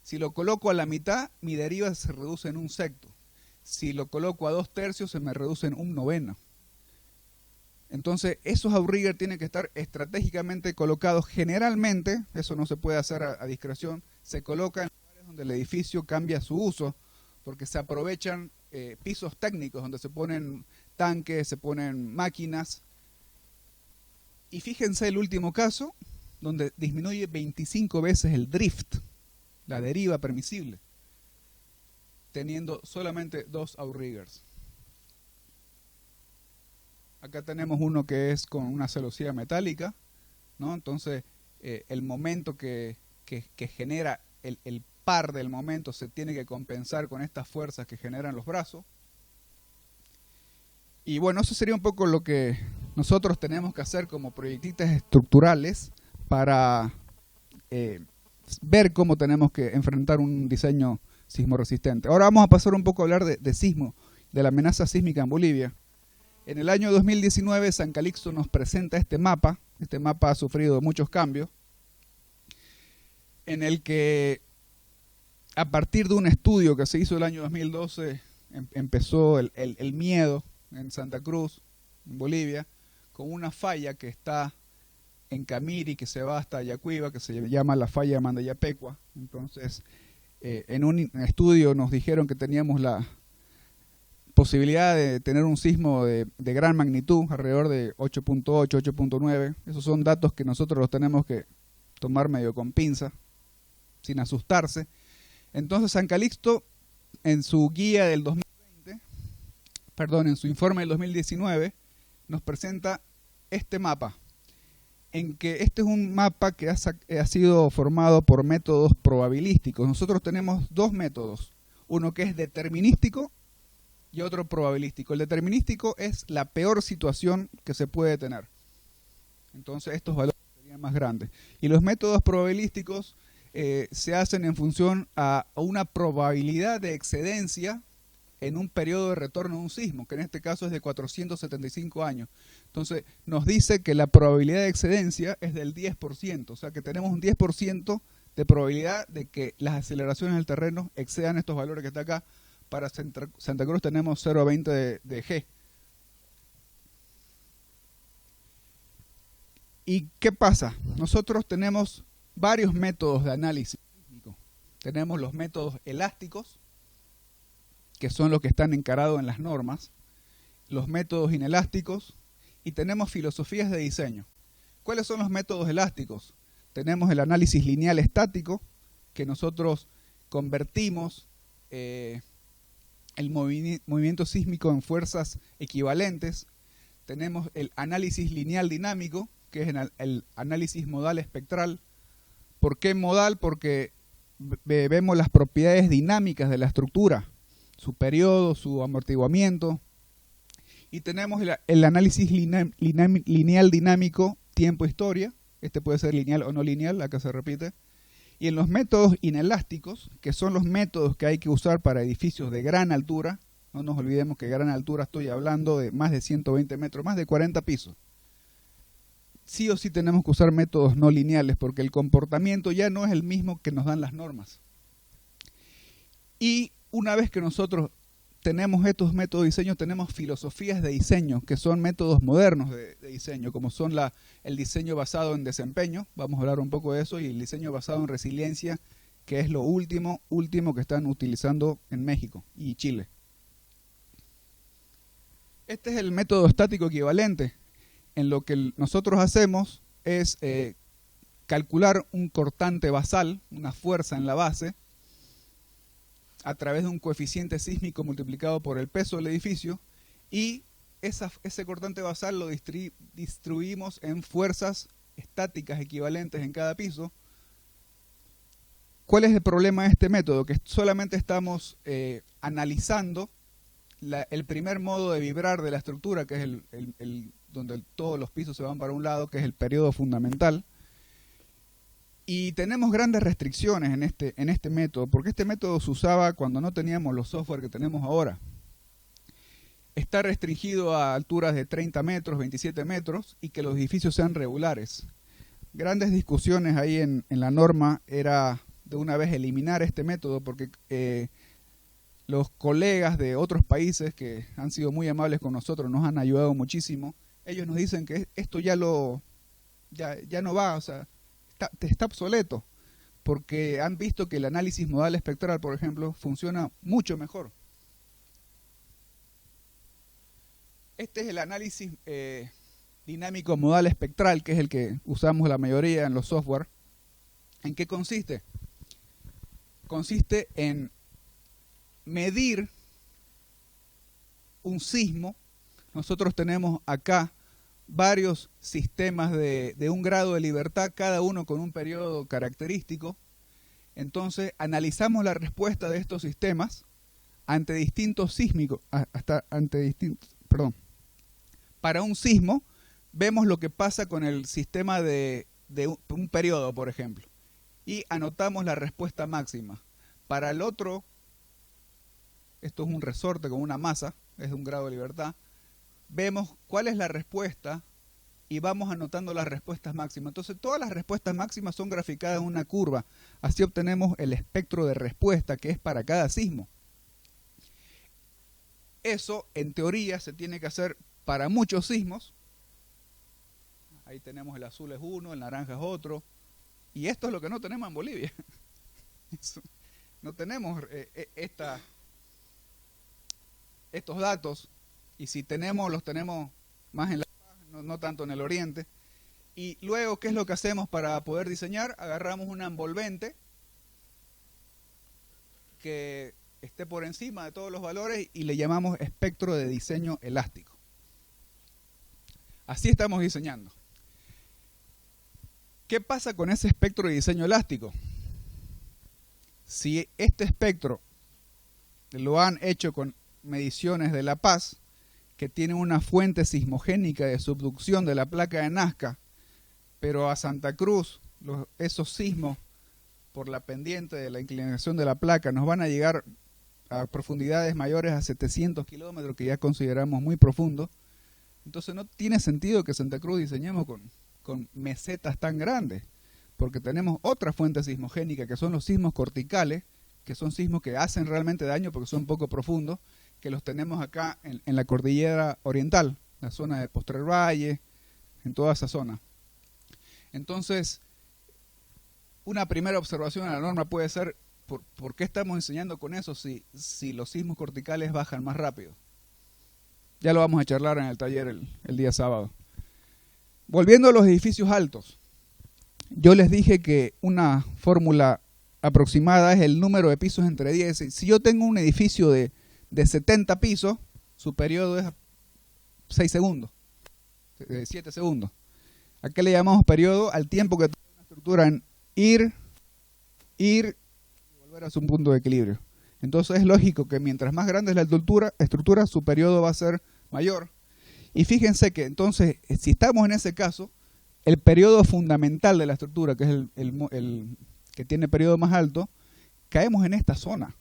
Si lo coloco a la mitad, mi deriva se reduce en un sexto. Si lo coloco a 2/3, se me reduce en un noveno. Entonces, esos outriggers tienen que estar estratégicamente colocados. Generalmente, eso no se puede hacer a discreción, se coloca en lugares donde el edificio cambia su uso, porque se aprovechan pisos técnicos donde se ponen tanques, se ponen máquinas. Y fíjense el último caso, donde disminuye 25 veces el drift, la deriva permisible, teniendo solamente 2 outriggers. Acá tenemos uno que es con una celosía metálica, ¿no? Entonces, el momento que genera el par del momento se tiene que compensar con estas fuerzas que generan los brazos. Y bueno, eso sería un poco lo que nosotros tenemos que hacer como proyectistas estructurales para ver cómo tenemos que enfrentar un diseño sismo resistente. Ahora vamos a pasar un poco a hablar de sismo, de la amenaza sísmica en Bolivia. En el año 2019 San Calixto nos presenta este mapa. Este mapa ha sufrido muchos cambios, en el que a partir de un estudio que se hizo el año 2012 empezó el miedo en Santa Cruz, en Bolivia, con una falla que está en Camiri, que se va hasta Yacuiba, que se llama la falla de Mandayapecua. Entonces, en un estudio nos dijeron que teníamos la posibilidad de tener un sismo de gran magnitud, alrededor de 8.8, 8.9. Esos son datos que nosotros los tenemos que tomar medio con pinza, sin asustarse. Entonces San Calixto, en su guía del 2020, en su informe del 2019, nos presenta este mapa, en que este es un mapa que ha sido formado por métodos probabilísticos. Nosotros tenemos dos métodos, uno que es determinístico y otro probabilístico. El determinístico es la peor situación que se puede tener. Entonces estos valores serían más grandes. Y los métodos probabilísticos se hacen en función a una probabilidad de excedencia en un periodo de retorno de un sismo, que en este caso es de 475 años. Entonces nos dice que la probabilidad de excedencia es del 10%, o sea que tenemos un 10% de probabilidad de que las aceleraciones del terreno excedan estos valores que está acá. Para Santa Cruz tenemos 0 a 20 de G. ¿Y qué pasa? Nosotros tenemos varios métodos de análisis sísmico. Tenemos los métodos elásticos, que son los que están encarados en las normas, los métodos inelásticos, y tenemos filosofías de diseño. ¿Cuáles son los métodos elásticos? Tenemos el análisis lineal estático, que nosotros convertimos el movimiento sísmico en fuerzas equivalentes. Tenemos el análisis lineal dinámico, que es el análisis modal espectral. ¿Por qué modal? Porque vemos las propiedades dinámicas de la estructura, su periodo, su amortiguamiento. Y tenemos el análisis lineal dinámico tiempo-historia. Este puede ser lineal o no lineal, acá se repite. Y en los métodos inelásticos, que son los métodos que hay que usar para edificios de gran altura, no nos olvidemos que gran altura estoy hablando de más de 120 metros, más de 40 pisos. Sí o sí tenemos que usar métodos no lineales, porque el comportamiento ya no es el mismo que nos dan las normas. Y una vez que nosotros tenemos estos métodos de diseño, tenemos filosofías de diseño, que son métodos modernos de diseño, como son el diseño basado en desempeño, vamos a hablar un poco de eso, y el diseño basado en resiliencia, que es lo último que están utilizando en México y Chile. Este es el método estático equivalente. En lo que nosotros hacemos es calcular un cortante basal, una fuerza en la base, a través de un coeficiente sísmico multiplicado por el peso del edificio, y ese cortante basal lo distribuimos en fuerzas estáticas equivalentes en cada piso. ¿Cuál es el problema de este método? Que solamente estamos analizando el primer modo de vibrar de la estructura, que es donde todos los pisos se van para un lado, que es el periodo fundamental. Y tenemos grandes restricciones en este método, porque este método se usaba cuando no teníamos los software que tenemos ahora. Está restringido a alturas de 30 metros, 27 metros, y que los edificios sean regulares. Grandes discusiones ahí en la norma era de una vez eliminar este método, porque los colegas de otros países que han sido muy amables con nosotros, nos han ayudado muchísimo. Ellos nos dicen que esto ya no va, o sea, está obsoleto, porque han visto que el análisis modal espectral, por ejemplo, funciona mucho mejor. Este es el análisis dinámico modal espectral, que es el que usamos la mayoría en los software. ¿En qué consiste? Consiste en medir un sismo. Nosotros tenemos acá varios sistemas de un grado de libertad, cada uno con un periodo característico. Entonces analizamos la respuesta de estos sistemas ante distintos sísmicos, para un sismo vemos lo que pasa con el sistema de un periodo, por ejemplo, y anotamos la respuesta máxima. Para el otro, esto es un resorte con una masa, es de un grado de libertad, vemos cuál es la respuesta y vamos anotando las respuestas máximas. Entonces todas las respuestas máximas son graficadas en una curva. Así obtenemos el espectro de respuesta que es para cada sismo. Eso en teoría se tiene que hacer para muchos sismos. Ahí tenemos el azul es uno, el naranja es otro. Y esto es lo que no tenemos en Bolivia. No tenemos estos datos. Y si tenemos, los tenemos más en la paz, no tanto en el oriente. Y luego, ¿qué es lo que hacemos para poder diseñar? Agarramos una envolvente que esté por encima de todos los valores y le llamamos espectro de diseño elástico. Así estamos diseñando. ¿Qué pasa con ese espectro de diseño elástico? Si este espectro lo han hecho con mediciones de La Paz, que tiene una fuente sismogénica de subducción de la placa de Nazca, pero a Santa Cruz esos sismos por la pendiente de la inclinación de la placa nos van a llegar a profundidades mayores a 700 kilómetros, que ya consideramos muy profundo. Entonces no tiene sentido que Santa Cruz diseñemos con mesetas tan grandes, porque tenemos otra fuente sismogénica que son los sismos corticales, que son sismos que hacen realmente daño porque son poco profundos, que los tenemos acá en la cordillera oriental, la zona de Postrer Valle, en toda esa zona. Entonces, una primera observación a la norma puede ser, ¿por qué estamos enseñando con eso si los sismos corticales bajan más rápido? Ya lo vamos a charlar en el taller el día sábado. Volviendo a los edificios altos, yo les dije que una fórmula aproximada es el número de pisos entre 10. Si yo tengo un edificio de 70 pisos, su periodo es 6 segundos, 7 segundos. ¿A qué le llamamos periodo? Al tiempo que tiene una estructura en ir y volver a su punto de equilibrio. Entonces es lógico que mientras más grande es la estructura, su periodo va a ser mayor. Y fíjense que entonces, si estamos en ese caso, el periodo fundamental de la estructura, que es el que tiene periodo más alto, caemos en esta zona.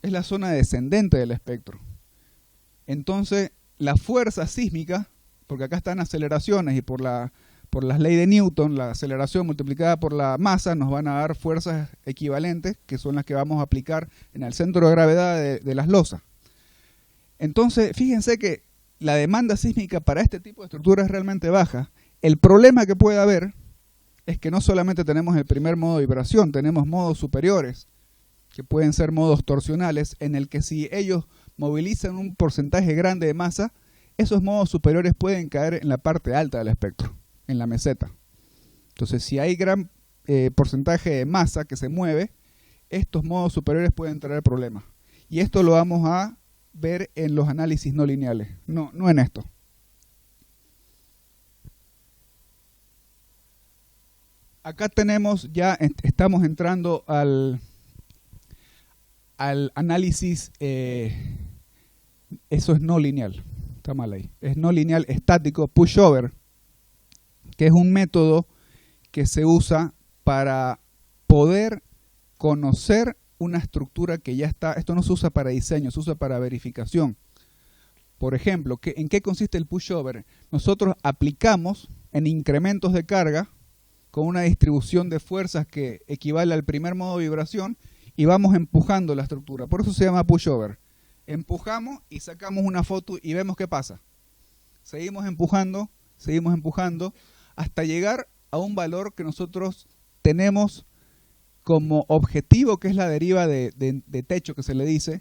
Es la zona descendente del espectro. Entonces, la fuerza sísmica, porque acá están aceleraciones y por las leyes de Newton, la aceleración multiplicada por la masa nos van a dar fuerzas equivalentes, que son las que vamos a aplicar en el centro de gravedad de las losas. Entonces, fíjense que la demanda sísmica para este tipo de estructuras es realmente baja. El problema que puede haber es que no solamente tenemos el primer modo de vibración, tenemos modos superiores, que pueden ser modos torsionales, en el que si ellos movilizan un porcentaje grande de masa, esos modos superiores pueden caer en la parte alta del espectro, en la meseta. Entonces, si hay gran porcentaje de masa que se mueve, estos modos superiores pueden traer problemas. Y esto lo vamos a ver en los análisis no lineales, no en esto. Acá tenemos, ya estamos entrando al análisis, eso es no lineal, está mal ahí, es no lineal estático, pushover, que es un método que se usa para poder conocer una estructura que ya está. Esto no se usa para diseño, se usa para verificación. Por ejemplo, ¿en qué consiste el pushover? Nosotros aplicamos en incrementos de carga con una distribución de fuerzas que equivale al primer modo de vibración y vamos empujando la estructura. Por eso se llama pushover. Empujamos y sacamos una foto y vemos qué pasa. Seguimos empujando hasta llegar a un valor que nosotros tenemos como objetivo, que es la deriva de techo que se le dice,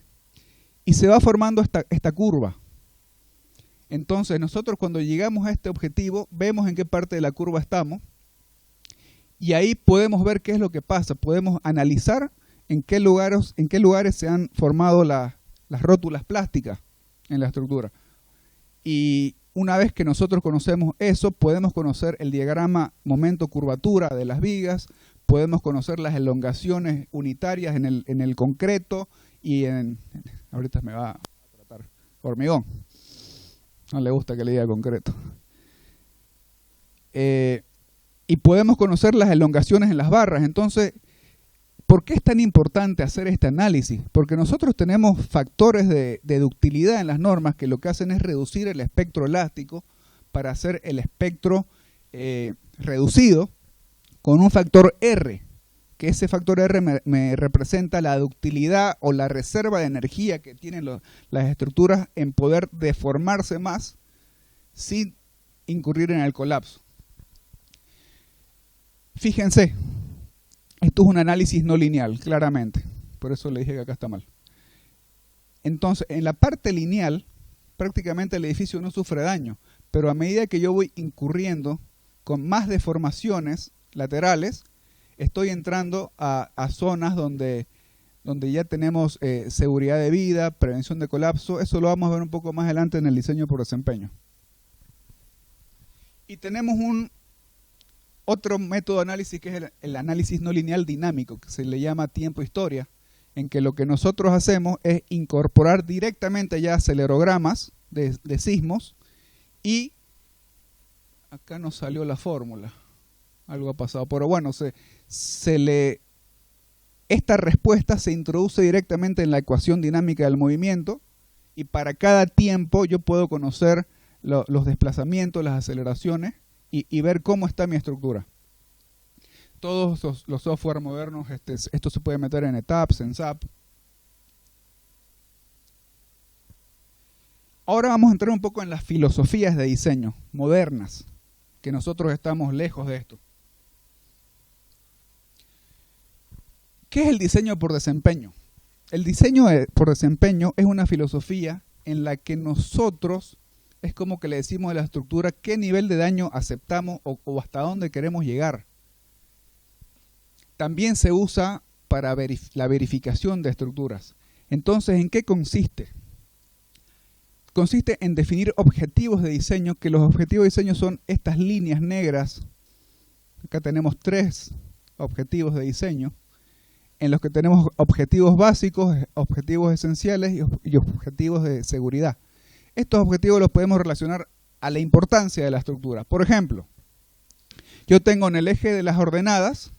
y se va formando esta curva. Entonces nosotros cuando llegamos a este objetivo vemos en qué parte de la curva estamos y ahí podemos ver qué es lo que pasa, podemos analizar en qué lugares se han formado las rótulas plásticas en la estructura. Y una vez que nosotros conocemos eso, podemos conocer el diagrama momento-curvatura de las vigas, podemos conocer las elongaciones unitarias en el concreto y ahorita me va a tratar hormigón. No le gusta que le diga concreto. Y podemos conocer las elongaciones en las barras. Entonces, ¿por qué es tan importante hacer este análisis? Porque nosotros tenemos factores de ductilidad en las normas que lo que hacen es reducir el espectro elástico para hacer el espectro reducido con un factor R, que ese factor R me representa la ductilidad o la reserva de energía que tienen las estructuras en poder deformarse más sin incurrir en el colapso. Fíjense, esto es un análisis no lineal, claramente. Por eso le dije que acá está mal. Entonces, en la parte lineal, prácticamente el edificio no sufre daño, pero a medida que yo voy incurriendo con más deformaciones laterales, estoy entrando a zonas donde ya tenemos seguridad de vida, prevención de colapso. Eso lo vamos a ver un poco más adelante en el diseño por desempeño. Y tenemos otro método de análisis que es el análisis no lineal dinámico, que se le llama tiempo-historia, en que lo que nosotros hacemos es incorporar directamente ya acelerogramas de sismos y acá nos salió la fórmula. Algo ha pasado, pero bueno, esta respuesta se introduce directamente en la ecuación dinámica del movimiento y para cada tiempo yo puedo conocer los desplazamientos, las aceleraciones y ver cómo está mi estructura. Todos los software modernos, esto se puede meter en ETAPS, en SAP. Ahora vamos a entrar un poco en las filosofías de diseño modernas, que nosotros estamos lejos de esto. ¿Qué es el diseño por desempeño? El diseño por desempeño es una filosofía en la que nosotros es como que le decimos a la estructura qué nivel de daño aceptamos o hasta dónde queremos llegar. También se usa para la verificación de estructuras. Entonces, ¿en qué consiste? Consiste en definir objetivos de diseño, que los objetivos de diseño son estas líneas negras. Acá tenemos 3 objetivos de diseño, en los que tenemos objetivos básicos, objetivos esenciales y objetivos de seguridad. Estos objetivos los podemos relacionar a la importancia de la estructura. Por ejemplo, yo tengo en el eje de las ordenadas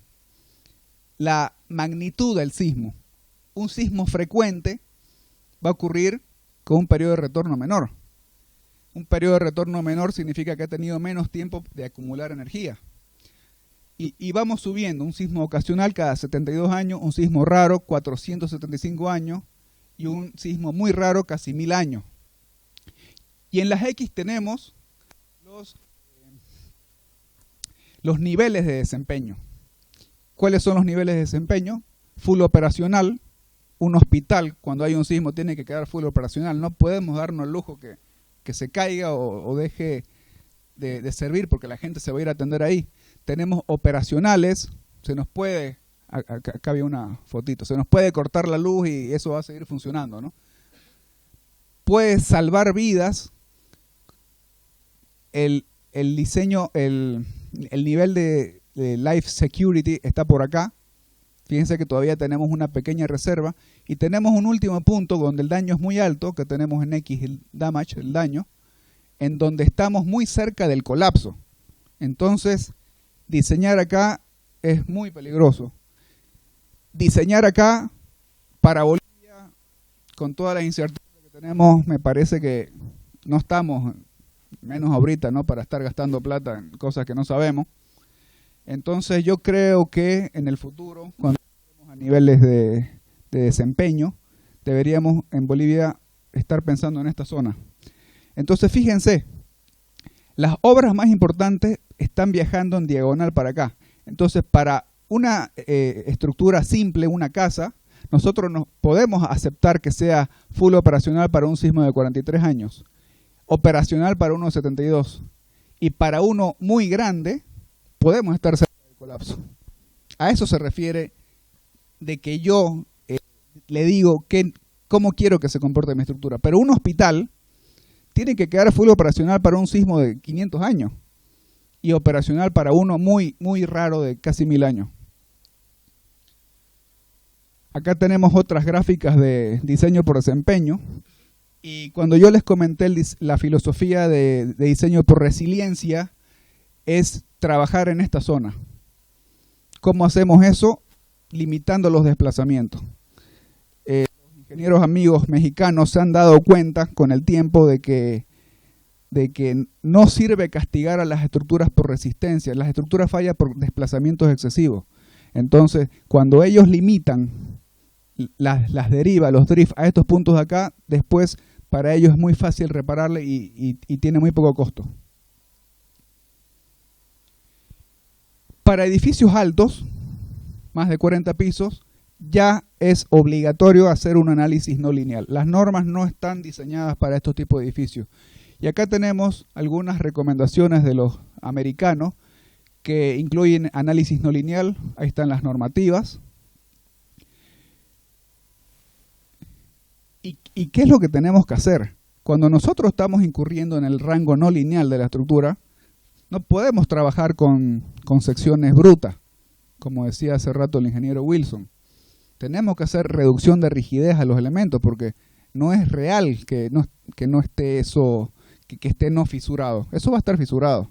la magnitud del sismo. Un sismo frecuente va a ocurrir con un periodo de retorno menor. Un periodo de retorno menor significa que ha tenido menos tiempo de acumular energía. Y vamos subiendo, un sismo ocasional cada 72 años, un sismo raro 475 años y un sismo muy raro casi 1000 años. Y en las X tenemos los niveles de desempeño. ¿Cuáles son los niveles de desempeño? Full operacional. Un hospital, cuando hay un sismo, tiene que quedar full operacional. No podemos darnos el lujo que se caiga o deje de servir porque la gente se va a ir a atender ahí. Tenemos operacionales, se nos puede, acá había una fotito, se nos puede cortar la luz y eso va a seguir funcionando, ¿no? puede salvar vidas. El diseño, el nivel de Life Security está por acá. Fíjense que todavía tenemos una pequeña reserva. Y tenemos un último punto donde el daño es muy alto, que tenemos en X el damage, el daño, en donde estamos muy cerca del colapso. Entonces, diseñar acá es muy peligroso. Diseñar acá para Bolivia, con todas las incertidumbres que tenemos, me parece que no estamos, menos ahorita, ¿no?, para estar gastando plata en cosas que no sabemos. Entonces yo creo que en el futuro, cuando estemos a niveles de desempeño, deberíamos en Bolivia estar pensando en esta zona. Entonces fíjense, las obras más importantes están viajando en diagonal para acá. Entonces para una estructura simple, una casa, nosotros nos podemos aceptar que sea full operacional para un sismo de 43 años, operacional para uno de 72, y para uno muy grande podemos estar cerca del colapso. A eso se refiere de que yo le digo cómo quiero que se comporte mi estructura. Pero un hospital tiene que quedar full operacional para un sismo de 500 años y operacional para uno muy, muy raro de casi 1000 años. Acá tenemos otras gráficas de diseño por desempeño. Y cuando yo les comenté la filosofía de diseño por resiliencia, es trabajar en esta zona. ¿Cómo hacemos eso? Limitando los desplazamientos. Los ingenieros amigos mexicanos se han dado cuenta con el tiempo de que no sirve castigar a las estructuras por resistencia. Las estructuras fallan por desplazamientos excesivos. Entonces, cuando ellos limitan las derivas, los drift a estos puntos de acá, después para ellos es muy fácil repararle y tiene muy poco costo. Para edificios altos, más de 40 pisos, ya es obligatorio hacer un análisis no lineal. Las normas no están diseñadas para estos tipos de edificios. Y acá tenemos algunas recomendaciones de los americanos que incluyen análisis no lineal. Ahí están las normativas. ¿Y qué es lo que tenemos que hacer? Cuando nosotros estamos incurriendo en el rango no lineal de la estructura, no podemos trabajar con secciones brutas, como decía hace rato el ingeniero Wilson. Tenemos que hacer reducción de rigidez a los elementos, porque no es real que no esté eso, que esté no fisurado. Eso va a estar fisurado.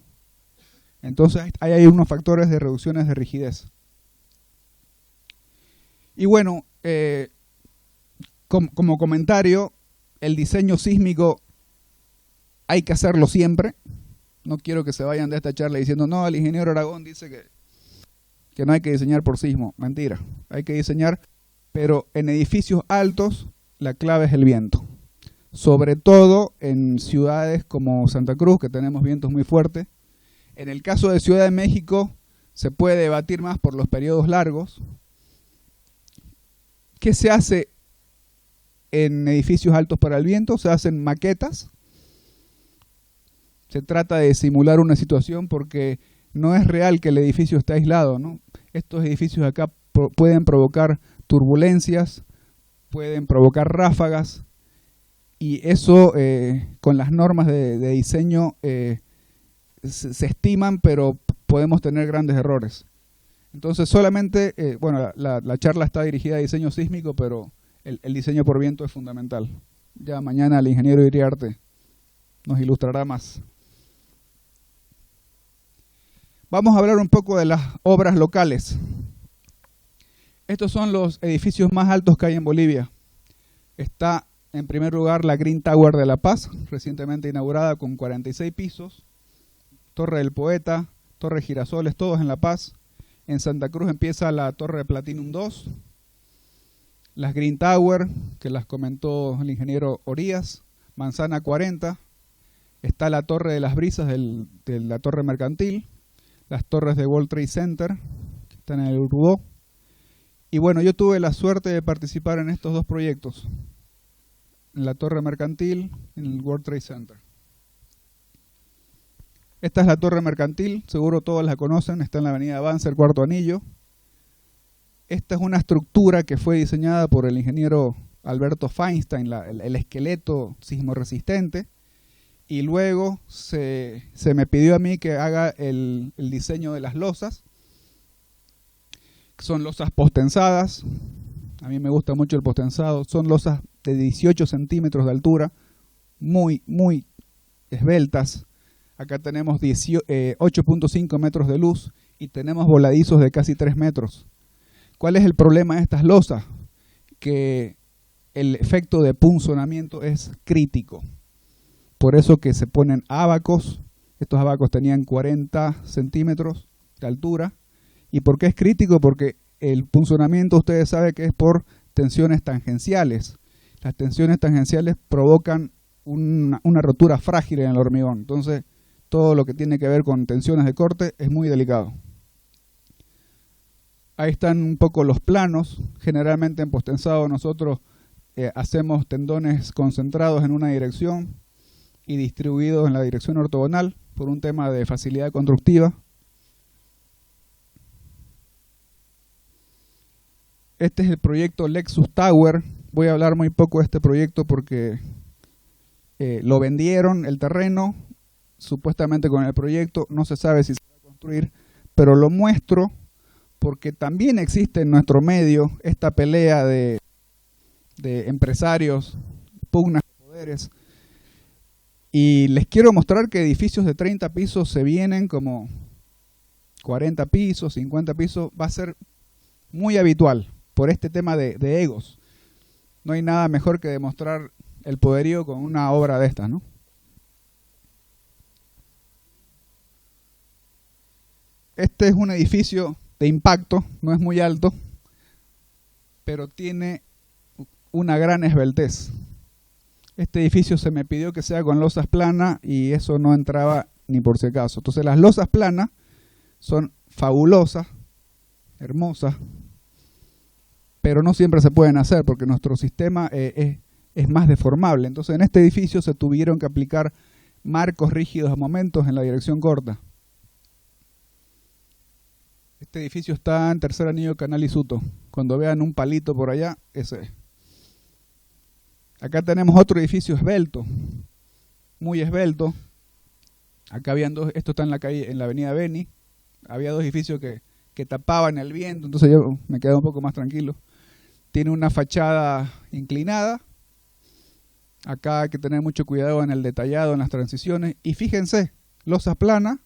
Entonces hay unos factores de reducciones de rigidez. Y bueno, como comentario, el diseño sísmico hay que hacerlo siempre. No quiero que se vayan de esta charla diciendo, no, el ingeniero Aragón dice que no hay que diseñar por sismo. Mentira, hay que diseñar, pero en edificios altos la clave es el viento. Sobre todo en ciudades como Santa Cruz, que tenemos vientos muy fuertes. En el caso de Ciudad de México se puede debatir más por los periodos largos. ¿Qué se hace en edificios altos para el viento? Se hacen maquetas. Se trata de simular una situación porque no es real que el edificio esté aislado, ¿no? Estos edificios acá pueden provocar turbulencias, pueden provocar ráfagas, y eso con las normas de diseño se estiman, pero podemos tener grandes errores. Entonces solamente, bueno, la charla está dirigida a diseño sísmico, pero el diseño por viento es fundamental. Ya mañana el ingeniero Iriarte nos ilustrará más. Vamos a hablar un poco de las obras locales. Estos son los edificios más altos que hay en Bolivia. Está en primer lugar la Green Tower de La Paz, recientemente inaugurada con 46 pisos. Torre del Poeta, Torre Girasoles, todos en La Paz. En Santa Cruz empieza la Torre de Platinum 2. Las Green Tower, que las comentó el ingeniero Orías. Manzana 40. Está la Torre de las Brisas de la Torre Mercantil. Las torres de World Trade Center, que están en el Urubó. Y bueno, yo tuve la suerte de participar en estos dos proyectos. En la Torre Mercantil, en el World Trade Center. Esta es la Torre Mercantil, seguro todos la conocen, está en la avenida Banzer, Cuarto Anillo. Esta es una estructura que fue diseñada por el ingeniero Alberto Feinstein, el esqueleto sismoresistente, y luego se me pidió a mí que haga el diseño de las losas. Son losas postensadas, a mí me gusta mucho el postensado, son losas de 18 centímetros de altura, muy esbeltas. Acá tenemos 8.5 metros de luz y tenemos voladizos de casi 3 metros. ¿Cuál es el problema de estas losas? Que el efecto de punzonamiento es crítico. Por eso que se ponen ábacos. Estos ábacos tenían 40 centímetros de altura. ¿Y por qué es crítico? Porque el punzonamiento, ustedes saben que es por tensiones tangenciales. Las tensiones tangenciales provocan una rotura frágil en el hormigón. Entonces, todo lo que tiene que ver con tensiones de corte es muy delicado. Ahí están un poco los planos. Generalmente en postensado nosotros hacemos tendones concentrados en una dirección y distribuidos en la dirección ortogonal por un tema de facilidad constructiva. Este es el proyecto Lexus Tower. Voy a hablar muy poco de este proyecto porque lo vendieron el terreno, supuestamente con el proyecto. No se sabe si se va a construir, pero lo muestro porque también existe en nuestro medio esta pelea de empresarios, pugnas de poderes. Y les quiero mostrar que edificios de 30 pisos se vienen como 40 pisos, 50 pisos. Va a ser muy habitual por este tema de egos. No hay nada mejor que demostrar el poderío con una obra de estas, ¿no? Este es un edificio de impacto, no es muy alto, pero tiene una gran esbeltez. Este edificio se me pidió que sea con losas planas y eso no entraba ni por si acaso. Entonces las losas planas son fabulosas, hermosas, pero no siempre se pueden hacer porque nuestro sistema es más deformable. Entonces en este edificio se tuvieron que aplicar marcos rígidos a momentos en la dirección corta. Este edificio está en Tercer Anillo Canal Isuto. Cuando vean un palito por allá, ese es. Acá tenemos otro edificio esbelto, muy esbelto. Acá habían dos, esto está en la calle, en la avenida Beni. Había dos edificios que tapaban el viento, entonces yo me quedé un poco más tranquilo. Tiene una fachada inclinada. Acá hay que tener mucho cuidado en el detallado, en las transiciones. Y fíjense, losas planas.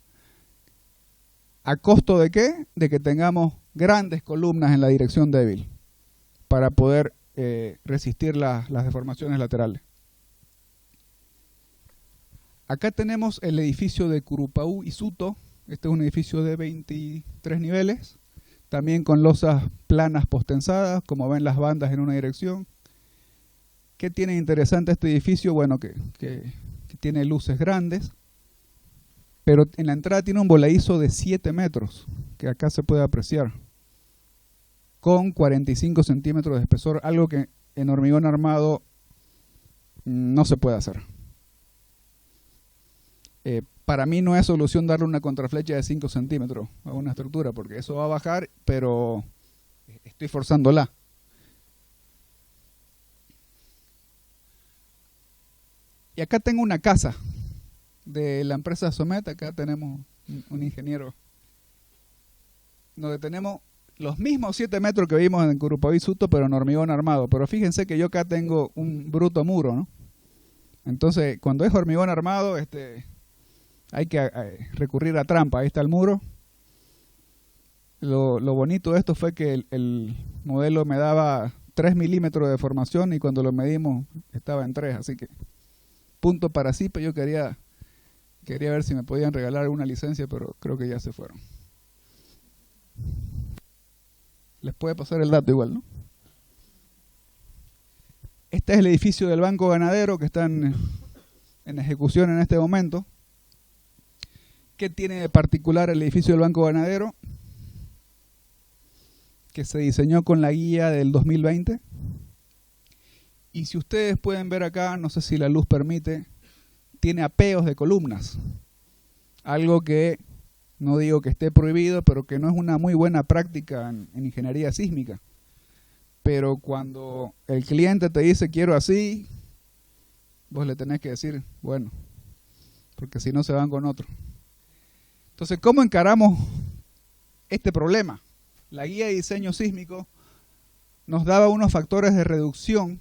¿A costo de qué? De que tengamos grandes columnas en la dirección débil para poder resistir las deformaciones laterales. Acá tenemos el edificio de Curupau Isuto. Este es un edificio de 23 niveles, también con losas planas postensadas, como ven las bandas en una dirección. ¿Qué tiene interesante este edificio? Bueno, que tiene luces grandes, pero en la entrada tiene un voladizo de 7 metros, que acá se puede apreciar, con 45 centímetros de espesor, algo que en hormigón armado no se puede hacer. Para mí no es solución darle una contraflecha de 5 centímetros a una estructura, porque eso va a bajar, pero estoy forzándola. Y acá tengo una casa de la empresa Somet. Acá tenemos un ingeniero donde tenemos los mismos 7 metros que vimos en Curupau Isuto, pero en hormigón armado. Pero fíjense que yo acá tengo un bruto muro, ¿no? Entonces, cuando es hormigón armado, hay que recurrir a trampa. Ahí está el muro. Lo bonito de esto fue que el modelo me daba 3 milímetros de deformación y cuando lo medimos estaba en 3, así que punto para sí, pero yo quería ver si me podían regalar una licencia, pero creo que ya se fueron. Les puede pasar el dato igual, ¿no? Este es el edificio del Banco Ganadero que está en ejecución en este momento. ¿Qué tiene de particular el edificio del Banco Ganadero? Que se diseñó con la guía del 2020. Y si ustedes pueden ver acá, no sé si la luz permite, tiene apeos de columnas. Algo que no digo que esté prohibido, pero que no es una muy buena práctica en ingeniería sísmica. pero cuando el cliente te dice quiero así, vos le tenés que decir, bueno, porque si no se van con otro. Entonces, ¿cómo encaramos este problema? La guía de diseño sísmico nos daba unos factores de reducción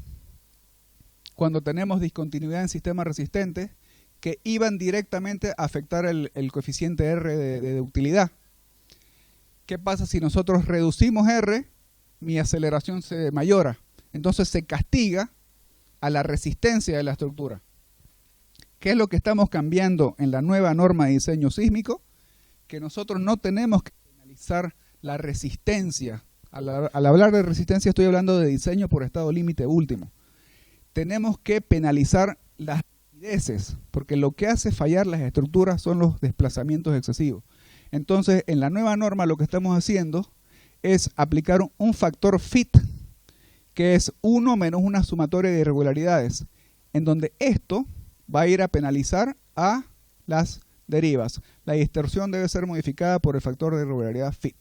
cuando tenemos discontinuidad en sistemas resistentes que iban directamente a afectar el coeficiente R de utilidad. ¿Qué pasa si nosotros reducimos R? Mi aceleración se mayora. Entonces se castiga a la resistencia de la estructura. ¿Qué es lo que estamos cambiando en la nueva norma de diseño sísmico? Que nosotros no tenemos que penalizar la resistencia. Al hablar de resistencia estoy hablando de diseño por estado límite último. Tenemos que penalizar las rigideces, porque lo que hace fallar las estructuras son los desplazamientos excesivos. Entonces, en la nueva norma lo que estamos haciendo es aplicar un factor FIT, que es 1 menos una sumatoria de irregularidades, en donde esto va a ir a penalizar a las derivas. La distorsión debe ser modificada por el factor de irregularidad FIT.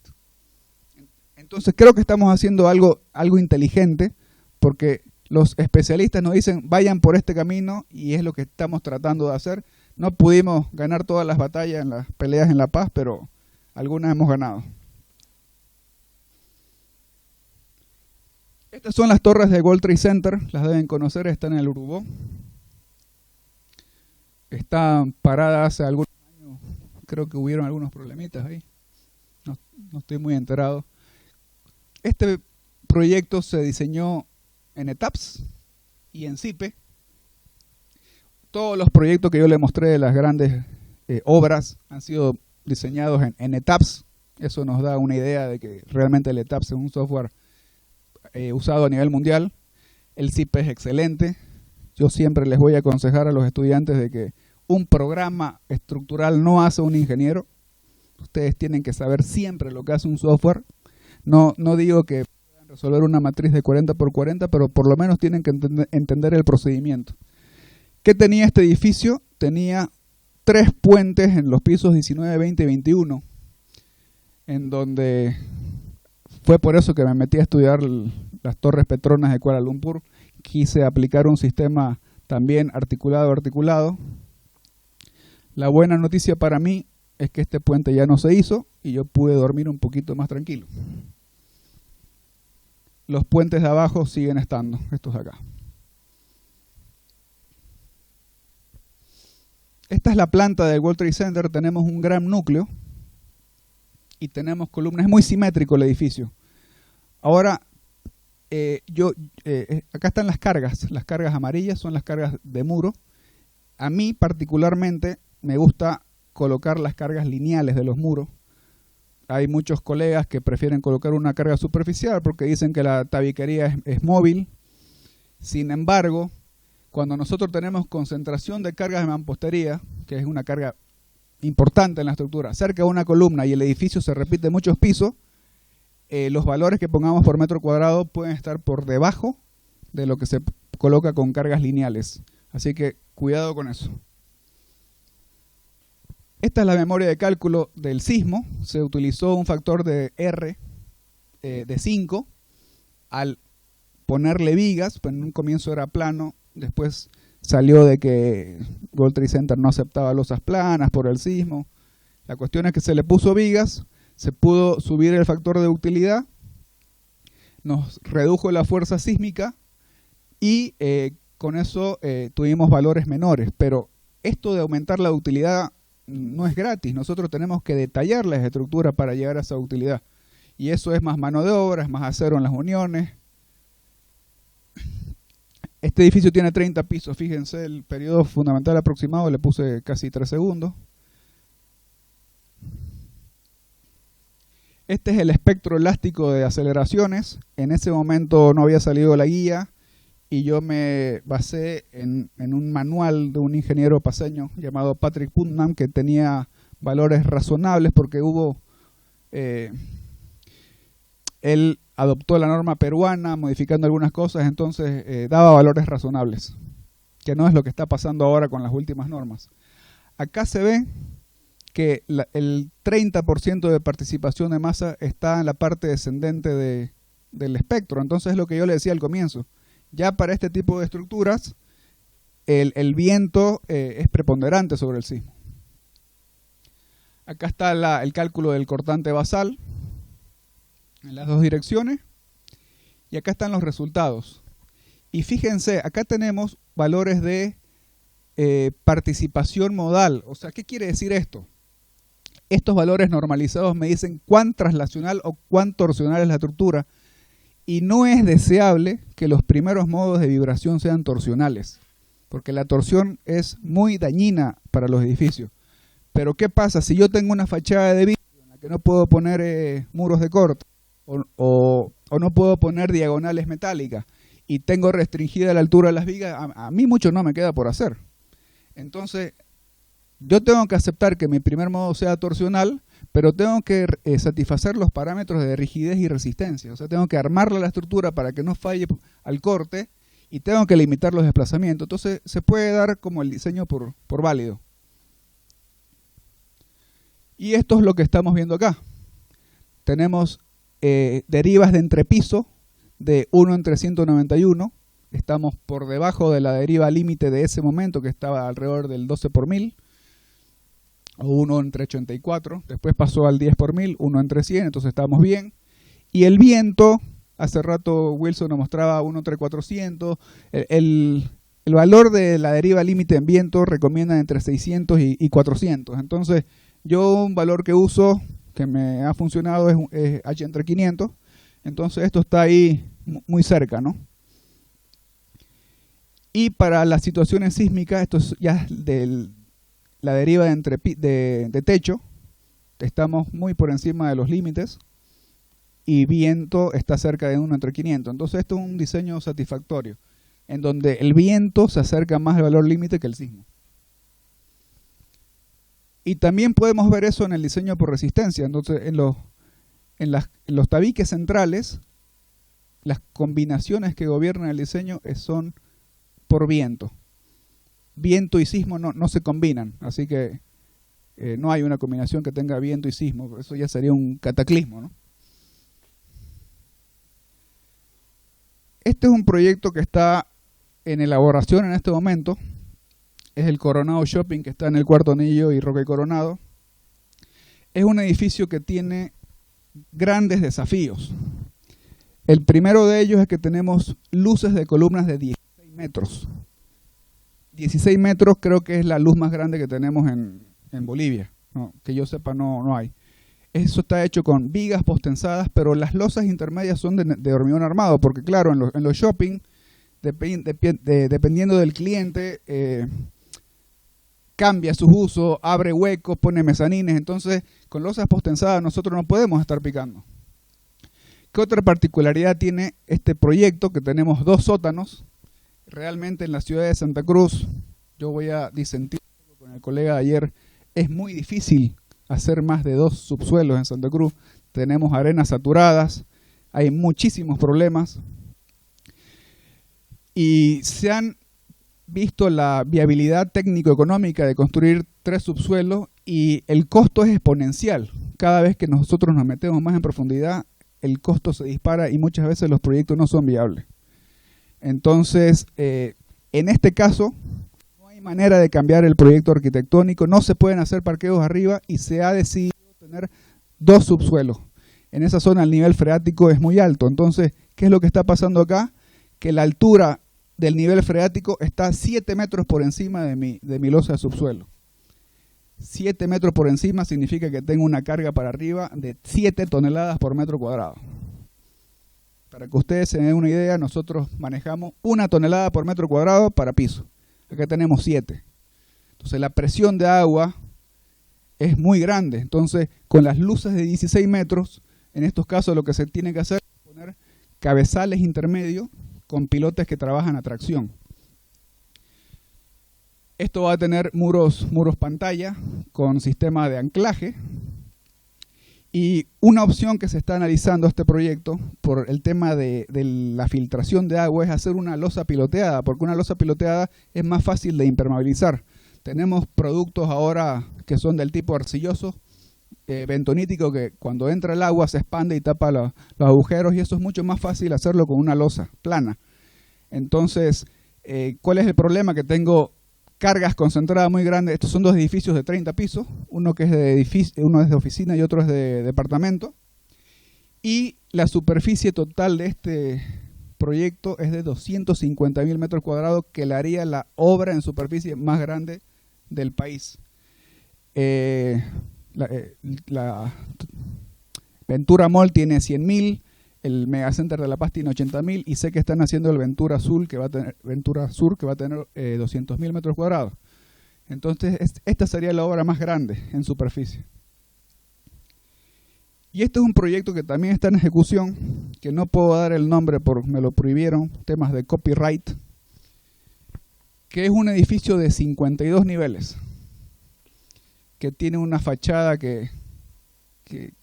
Entonces, creo que estamos haciendo algo inteligente, porque los especialistas nos dicen, vayan por este camino, y es lo que estamos tratando de hacer. No pudimos ganar todas las batallas en las peleas en La Paz, pero algunas hemos ganado. Estas son las torres de World Trade Center, las deben conocer, están en el Urubó. Están paradas hace algunos años, creo que hubieron algunos problemitas ahí, no estoy muy enterado. Este proyecto se diseñó en ETAPS y en CIPE. Todos los proyectos que yo le mostré de las grandes obras han sido diseñados en ETAPS. Eso nos da una idea de que realmente el ETAPS es un software usado a nivel mundial. El CIPE es excelente. Yo siempre les voy a aconsejar a los estudiantes de que un programa estructural no hace un ingeniero. Ustedes tienen que saber siempre lo que hace un software. No digo que puedan resolver una matriz de 40 por 40, pero por lo menos tienen que entender el procedimiento. ¿Qué tenía este edificio? Tenía 3 puentes en los pisos 19, 20 y 21, en donde fue por eso que me metí a estudiar las Torres Petronas de Kuala Lumpur. Quise aplicar un sistema también articulado. La buena noticia para mí es que este puente ya no se hizo y yo pude dormir un poquito más tranquilo. Los puentes de abajo siguen estando, estos de acá. Esta es la planta del World Trade Center. Tenemos un gran núcleo y tenemos columnas. Es muy simétrico el edificio. Ahora, acá están las cargas. Las cargas amarillas son las cargas de muro. A mí particularmente me gusta colocar las cargas lineales de los muros. Hay muchos colegas que prefieren colocar una carga superficial porque dicen que la tabiquería es móvil. Sin embargo, cuando nosotros tenemos concentración de cargas de mampostería, que es una carga importante en la estructura, cerca de una columna y el edificio se repite muchos pisos, los valores que pongamos por metro cuadrado pueden estar por debajo de lo que se coloca con cargas lineales. Así que cuidado con eso. Esta es la memoria de cálculo del sismo. Se utilizó un factor de R de 5 al ponerle vigas, pues en un comienzo era plano, después salió de que World Trade Center no aceptaba losas planas por el sismo. La cuestión es que se le puso vigas, se pudo subir el factor de utilidad, nos redujo la fuerza sísmica y con eso tuvimos valores menores. Pero esto de aumentar la utilidad no es gratis. Nosotros tenemos que detallar las estructuras para llegar a esa utilidad. Y eso es más mano de obra, es más acero en las uniones. Este edificio tiene 30 pisos. Fíjense, el periodo fundamental aproximado le puse casi 3 segundos. Este es el espectro elástico de aceleraciones. En ese momento no había salido la guía y yo me basé en un manual de un ingeniero paseño llamado Patrick Putnam, que tenía valores razonables porque él adoptó la norma peruana modificando algunas cosas, entonces daba valores razonables, que no es lo que está pasando ahora con las últimas normas. Acá se ve que el 30% de participación de masa está en la parte descendente del espectro. Entonces es lo que yo le decía al comienzo. Ya para este tipo de estructuras, el viento es preponderante sobre el sismo. Acá está el cálculo del cortante basal en las dos direcciones. Y acá están los resultados. Y fíjense, acá tenemos valores de participación modal. O sea, ¿qué quiere decir esto? Estos valores normalizados me dicen cuán traslacional o cuán torsional es la estructura. Y no es deseable que los primeros modos de vibración sean torsionales, porque la torsión es muy dañina para los edificios. Pero ¿qué pasa si yo tengo una fachada de vidrio en la que no puedo poner muros de corte o no puedo poner diagonales metálicas y tengo restringida la altura de las vigas? A mí mucho no me queda por hacer. Entonces, yo tengo que aceptar que mi primer modo sea torsional, pero tengo que satisfacer los parámetros de rigidez y resistencia. O sea, tengo que armarle la estructura para que no falle al corte y tengo que limitar los desplazamientos. Entonces, se puede dar como el diseño por válido. Y esto es lo que estamos viendo acá. Tenemos derivas de entrepiso de 1 entre 191. Estamos por debajo de la deriva límite de ese momento, que estaba alrededor del 12 por 1000. O 1 entre 84, después pasó al 10 por 1000, 1 entre 100, entonces estábamos bien. Y el viento, hace rato Wilson nos mostraba 1 entre 400, el valor de la deriva límite en viento recomienda entre 600 y 400. Entonces yo un valor que uso, que me ha funcionado, es H entre 500, entonces esto está ahí muy cerca, ¿no? Y para las situaciones sísmicas, esto es ya la deriva de techo, estamos muy por encima de los límites y viento está cerca de 1 entre 500. Entonces esto es un diseño satisfactorio, en donde el viento se acerca más al valor límite que el sismo. Y también podemos ver eso en el diseño por resistencia. Entonces en los tabiques centrales, las combinaciones que gobiernan el diseño son por viento. Viento y sismo no se combinan, así que no hay una combinación que tenga viento y sismo, eso ya sería un cataclismo, ¿no? Este es un proyecto que está en elaboración en este momento, es el Coronado Shopping, que está en el Cuarto Anillo y Roque Coronado. Es un edificio que tiene grandes desafíos. El primero de ellos es que tenemos luces de columnas de 16 metros. 16 metros creo que es la luz más grande que tenemos en Bolivia. No, que yo sepa no hay. Eso está hecho con vigas postensadas, pero las losas intermedias son de hormigón armado, porque claro, en los shopping, dependiendo del cliente, cambia sus usos, abre huecos, pone mezanines, entonces con losas postensadas nosotros no podemos estar picando. ¿Qué otra particularidad tiene este proyecto? Que tenemos 2 sótanos. Realmente en la ciudad de Santa Cruz, yo voy a disentir con el colega de ayer, es muy difícil hacer más de 2 subsuelos en Santa Cruz. Tenemos arenas saturadas, hay muchísimos problemas. Y se han visto la viabilidad técnico-económica de construir 3 subsuelos y el costo es exponencial. Cada vez que nosotros nos metemos más en profundidad, el costo se dispara y muchas veces los proyectos no son viables. Entonces, en este caso, no hay manera de cambiar el proyecto arquitectónico, no se pueden hacer parqueos arriba y se ha decidido tener 2 subsuelos. En esa zona el nivel freático es muy alto. Entonces, ¿qué es lo que está pasando acá? Que la altura del nivel freático está 7 metros por encima de mi losa de subsuelo. 7 metros por encima significa que tengo una carga para arriba de 7 toneladas por metro cuadrado. Para que ustedes se den una idea, nosotros manejamos 1 tonelada por metro cuadrado para piso. Acá tenemos 7. Entonces la presión de agua es muy grande. Entonces con las luces de 16 metros, en estos casos lo que se tiene que hacer es poner cabezales intermedios con pilotes que trabajan a tracción. Esto va a tener muros pantalla con sistema de anclaje. Y una opción que se está analizando este proyecto por el tema de la filtración de agua es hacer una losa piloteada, porque una losa piloteada es más fácil de impermeabilizar. Tenemos productos ahora que son del tipo arcilloso, bentonítico que cuando entra el agua se expande y tapa los agujeros, y eso es mucho más fácil hacerlo con una losa plana. Entonces, ¿cuál es el problema? Que tengo cargas concentradas muy grandes. Estos son dos edificios de 30 pisos, uno es de oficina y otro es de departamento. Y la superficie total de este proyecto es de 250.000 metros cuadrados, que le haría la obra en superficie más grande del país. La Ventura Mall tiene 100.000, el Megacenter de La Paz tiene 80.000, y sé que están haciendo el Ventura Sur, que va a tener 200.000 metros cuadrados. Entonces, esta sería la obra más grande en superficie. Y este es un proyecto que también está en ejecución, que no puedo dar el nombre porque me lo prohibieron, temas de copyright, que es un edificio de 52 niveles, que tiene una fachada que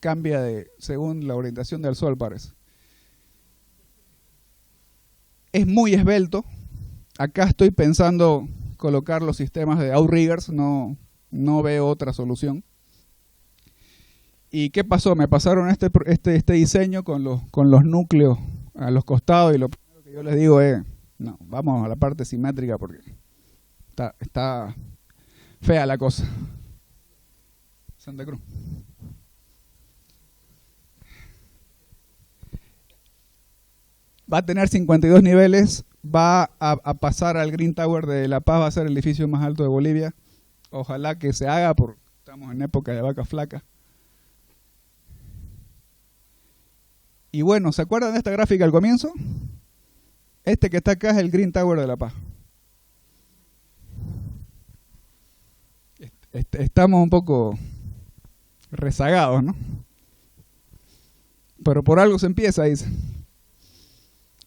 cambia según la orientación del sol, parece. Es muy esbelto. Acá estoy pensando colocar los sistemas de outriggers, no veo otra solución. ¿Y qué pasó? Me pasaron este diseño con los núcleos a los costados, y lo primero que yo les digo es, no, vamos a la parte simétrica porque está fea la cosa. Santa Cruz. Va a tener 52 niveles, va a pasar al Green Tower de La Paz, va a ser el edificio más alto de Bolivia. Ojalá que se haga porque estamos en época de vaca flaca. Y bueno, ¿se acuerdan de esta gráfica al comienzo? Este que está acá es el Green Tower de La Paz. Estamos un poco rezagados, ¿no? Pero por algo se empieza, dice.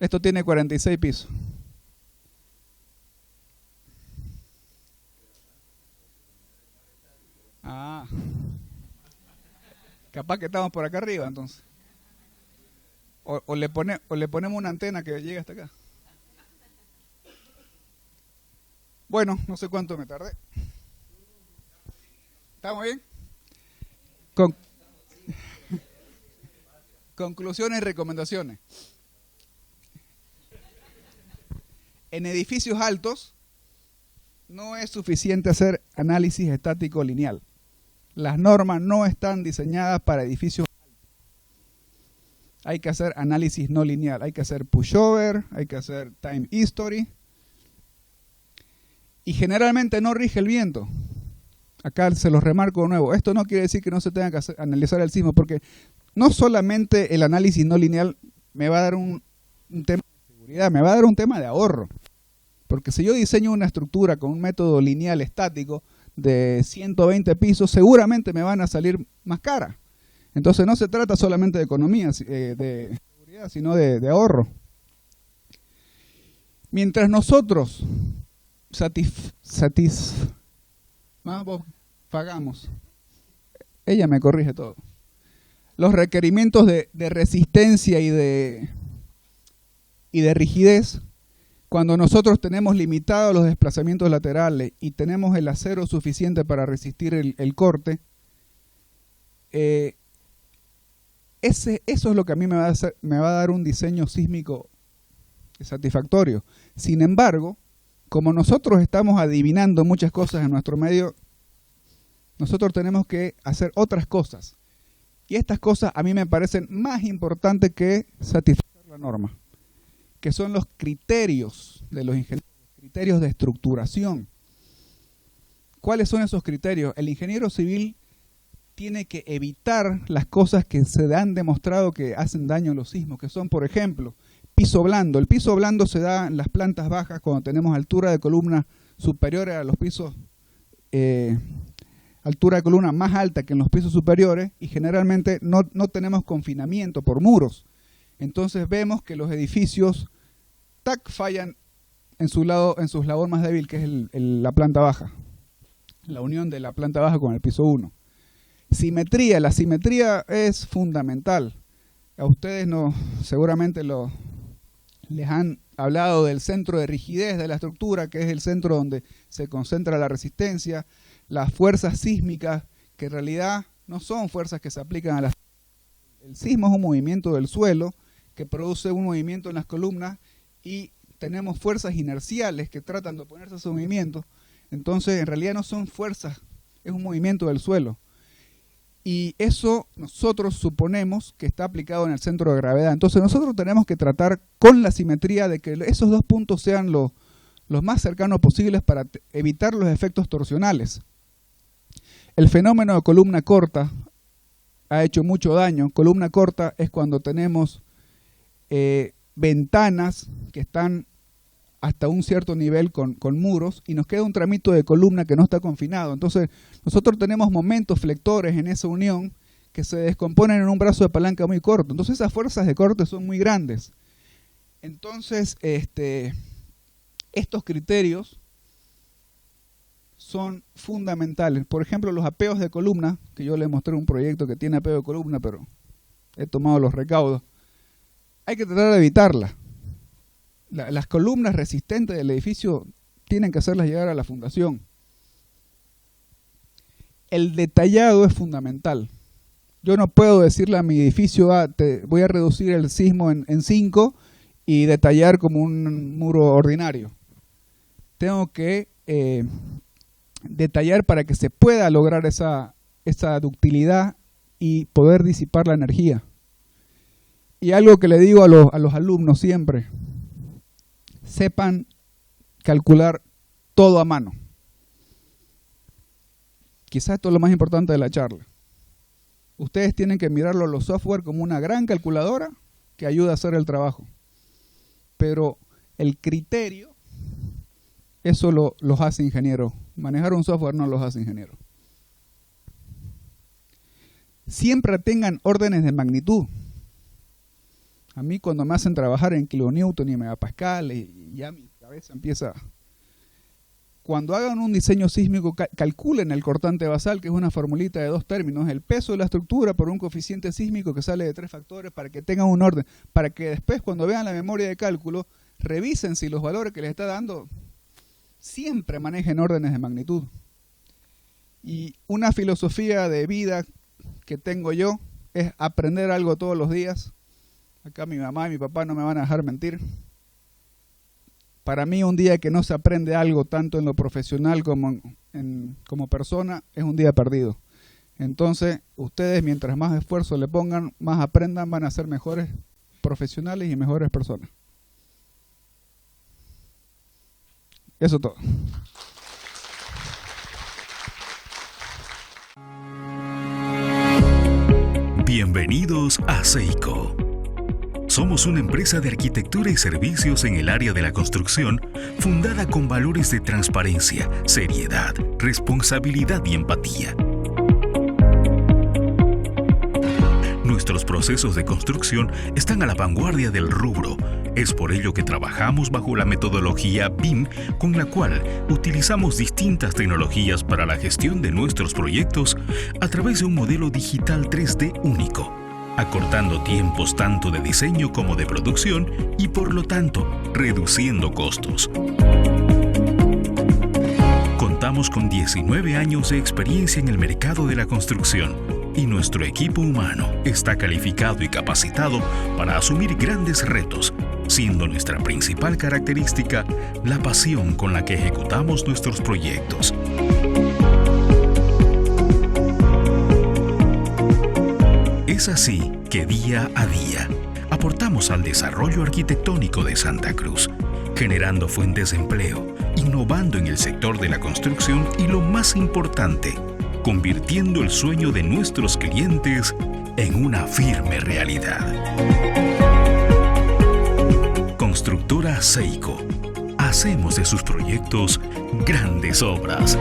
Esto tiene 46 pisos. Ah. Capaz que estamos por acá arriba, entonces. O le ponemos una antena que llegue hasta acá. Bueno, no sé cuánto me tardé. ¿Estamos bien? Conclusiones y recomendaciones. En edificios altos no es suficiente hacer análisis estático lineal. Las normas no están diseñadas para edificios altos. Hay que hacer análisis no lineal, hay que hacer pushover, hay que hacer time history. Y generalmente no rige el viento. Acá se los remarco de nuevo. Esto no quiere decir que no se tenga que analizar el sismo, porque no solamente el análisis no lineal me va a dar un tema de seguridad, me va a dar un tema de ahorro. Porque si yo diseño una estructura con un método lineal estático de 120 pisos, seguramente me van a salir más caras. Entonces no se trata solamente de economía, de seguridad, sino de ahorro. Mientras nosotros pagamos, ella me corrige todo, los requerimientos de resistencia y de rigidez, cuando nosotros tenemos limitados los desplazamientos laterales y tenemos el acero suficiente para resistir el corte, eso es lo que a mí me va a dar un diseño sísmico satisfactorio. Sin embargo, como nosotros estamos adivinando muchas cosas en nuestro medio, nosotros tenemos que hacer otras cosas. Y estas cosas a mí me parecen más importantes que satisfacer la norma, que son los criterios de los ingenieros, criterios de estructuración. ¿Cuáles son esos criterios? El ingeniero civil tiene que evitar las cosas que se han demostrado que hacen daño a los sismos, que son, por ejemplo, piso blando. El piso blando se da en las plantas bajas cuando tenemos altura de columna superiores a los pisos, altura de columna más alta que en los pisos superiores, y generalmente no tenemos confinamiento por muros. Entonces vemos que los edificios fallan en su labor más débil, que es la planta baja, la unión de la planta baja con el piso 1. Simetría, la simetría es fundamental. A ustedes seguramente les han hablado del centro de rigidez de la estructura, que es el centro donde se concentra la resistencia, las fuerzas sísmicas, que en realidad no son fuerzas que se aplican a las... El sismo es un movimiento del suelo que produce un movimiento en las columnas y tenemos fuerzas inerciales que tratan de oponerse a ese movimiento. Entonces, en realidad no son fuerzas, es un movimiento del suelo. Y eso nosotros suponemos que está aplicado en el centro de gravedad. Entonces nosotros tenemos que tratar con la simetría de que esos dos puntos sean los más cercanos posibles para evitar los efectos torsionales. El fenómeno de columna corta ha hecho mucho daño. Columna corta es cuando tenemos ventanas que están hasta un cierto nivel con muros y nos queda un tramito de columna que no está confinado. Entonces nosotros tenemos momentos flectores en esa unión que se descomponen en un brazo de palanca muy corto. Entonces esas fuerzas de corte son muy grandes. Entonces estos criterios son fundamentales. Por ejemplo, los apeos de columna, que yo les mostré un proyecto que tiene apeo de columna, pero he tomado los recaudos. Hay que tratar de evitarla. Las columnas resistentes del edificio tienen que hacerlas llegar a la fundación. El detallado es fundamental. Yo no puedo decirle a mi edificio, te voy a reducir el sismo en 5 y detallar como un muro ordinario. Tengo que detallar para que se pueda lograr esa ductilidad y poder disipar la energía. Y algo que le digo a los alumnos siempre: sepan calcular todo a mano. Quizás esto es lo más importante de la charla. Ustedes tienen que mirarlo a los software como una gran calculadora que ayuda a hacer el trabajo. Pero el criterio, eso los hace ingenieros. Manejar un software no los hace ingenieros. Siempre tengan órdenes de magnitud. A mí cuando me hacen trabajar en kilonewton y megapascal, y ya mi cabeza empieza... Cuando hagan un diseño sísmico, calculen el cortante basal, que es una formulita de 2 términos, el peso de la estructura por un coeficiente sísmico que sale de 3 factores para que tengan un orden, para que después cuando vean la memoria de cálculo, revisen si los valores que les está dando siempre manejen órdenes de magnitud. Y una filosofía de vida que tengo yo es aprender algo todos los días. Acá mi mamá y mi papá no me van a dejar mentir. Para mí un día que no se aprende algo tanto en lo profesional como persona es un día perdido. Entonces ustedes mientras más esfuerzo le pongan, más aprendan, van a ser mejores profesionales y mejores personas. Eso todo. Bienvenidos a Seico. Somos una empresa de arquitectura y servicios en el área de la construcción, fundada con valores de transparencia, seriedad, responsabilidad y empatía. Nuestros procesos de construcción están a la vanguardia del rubro. Es por ello que trabajamos bajo la metodología BIM, con la cual utilizamos distintas tecnologías para la gestión de nuestros proyectos a través de un modelo digital 3D único, acortando tiempos tanto de diseño como de producción y por lo tanto reduciendo costos. Contamos con 19 años de experiencia en el mercado de la construcción y nuestro equipo humano está calificado y capacitado para asumir grandes retos, siendo nuestra principal característica la pasión con la que ejecutamos nuestros proyectos. Es así que día a día aportamos al desarrollo arquitectónico de Santa Cruz, generando fuentes de empleo, innovando en el sector de la construcción y lo más importante, convirtiendo el sueño de nuestros clientes en una firme realidad. Constructora Seico. Hacemos de sus proyectos grandes obras.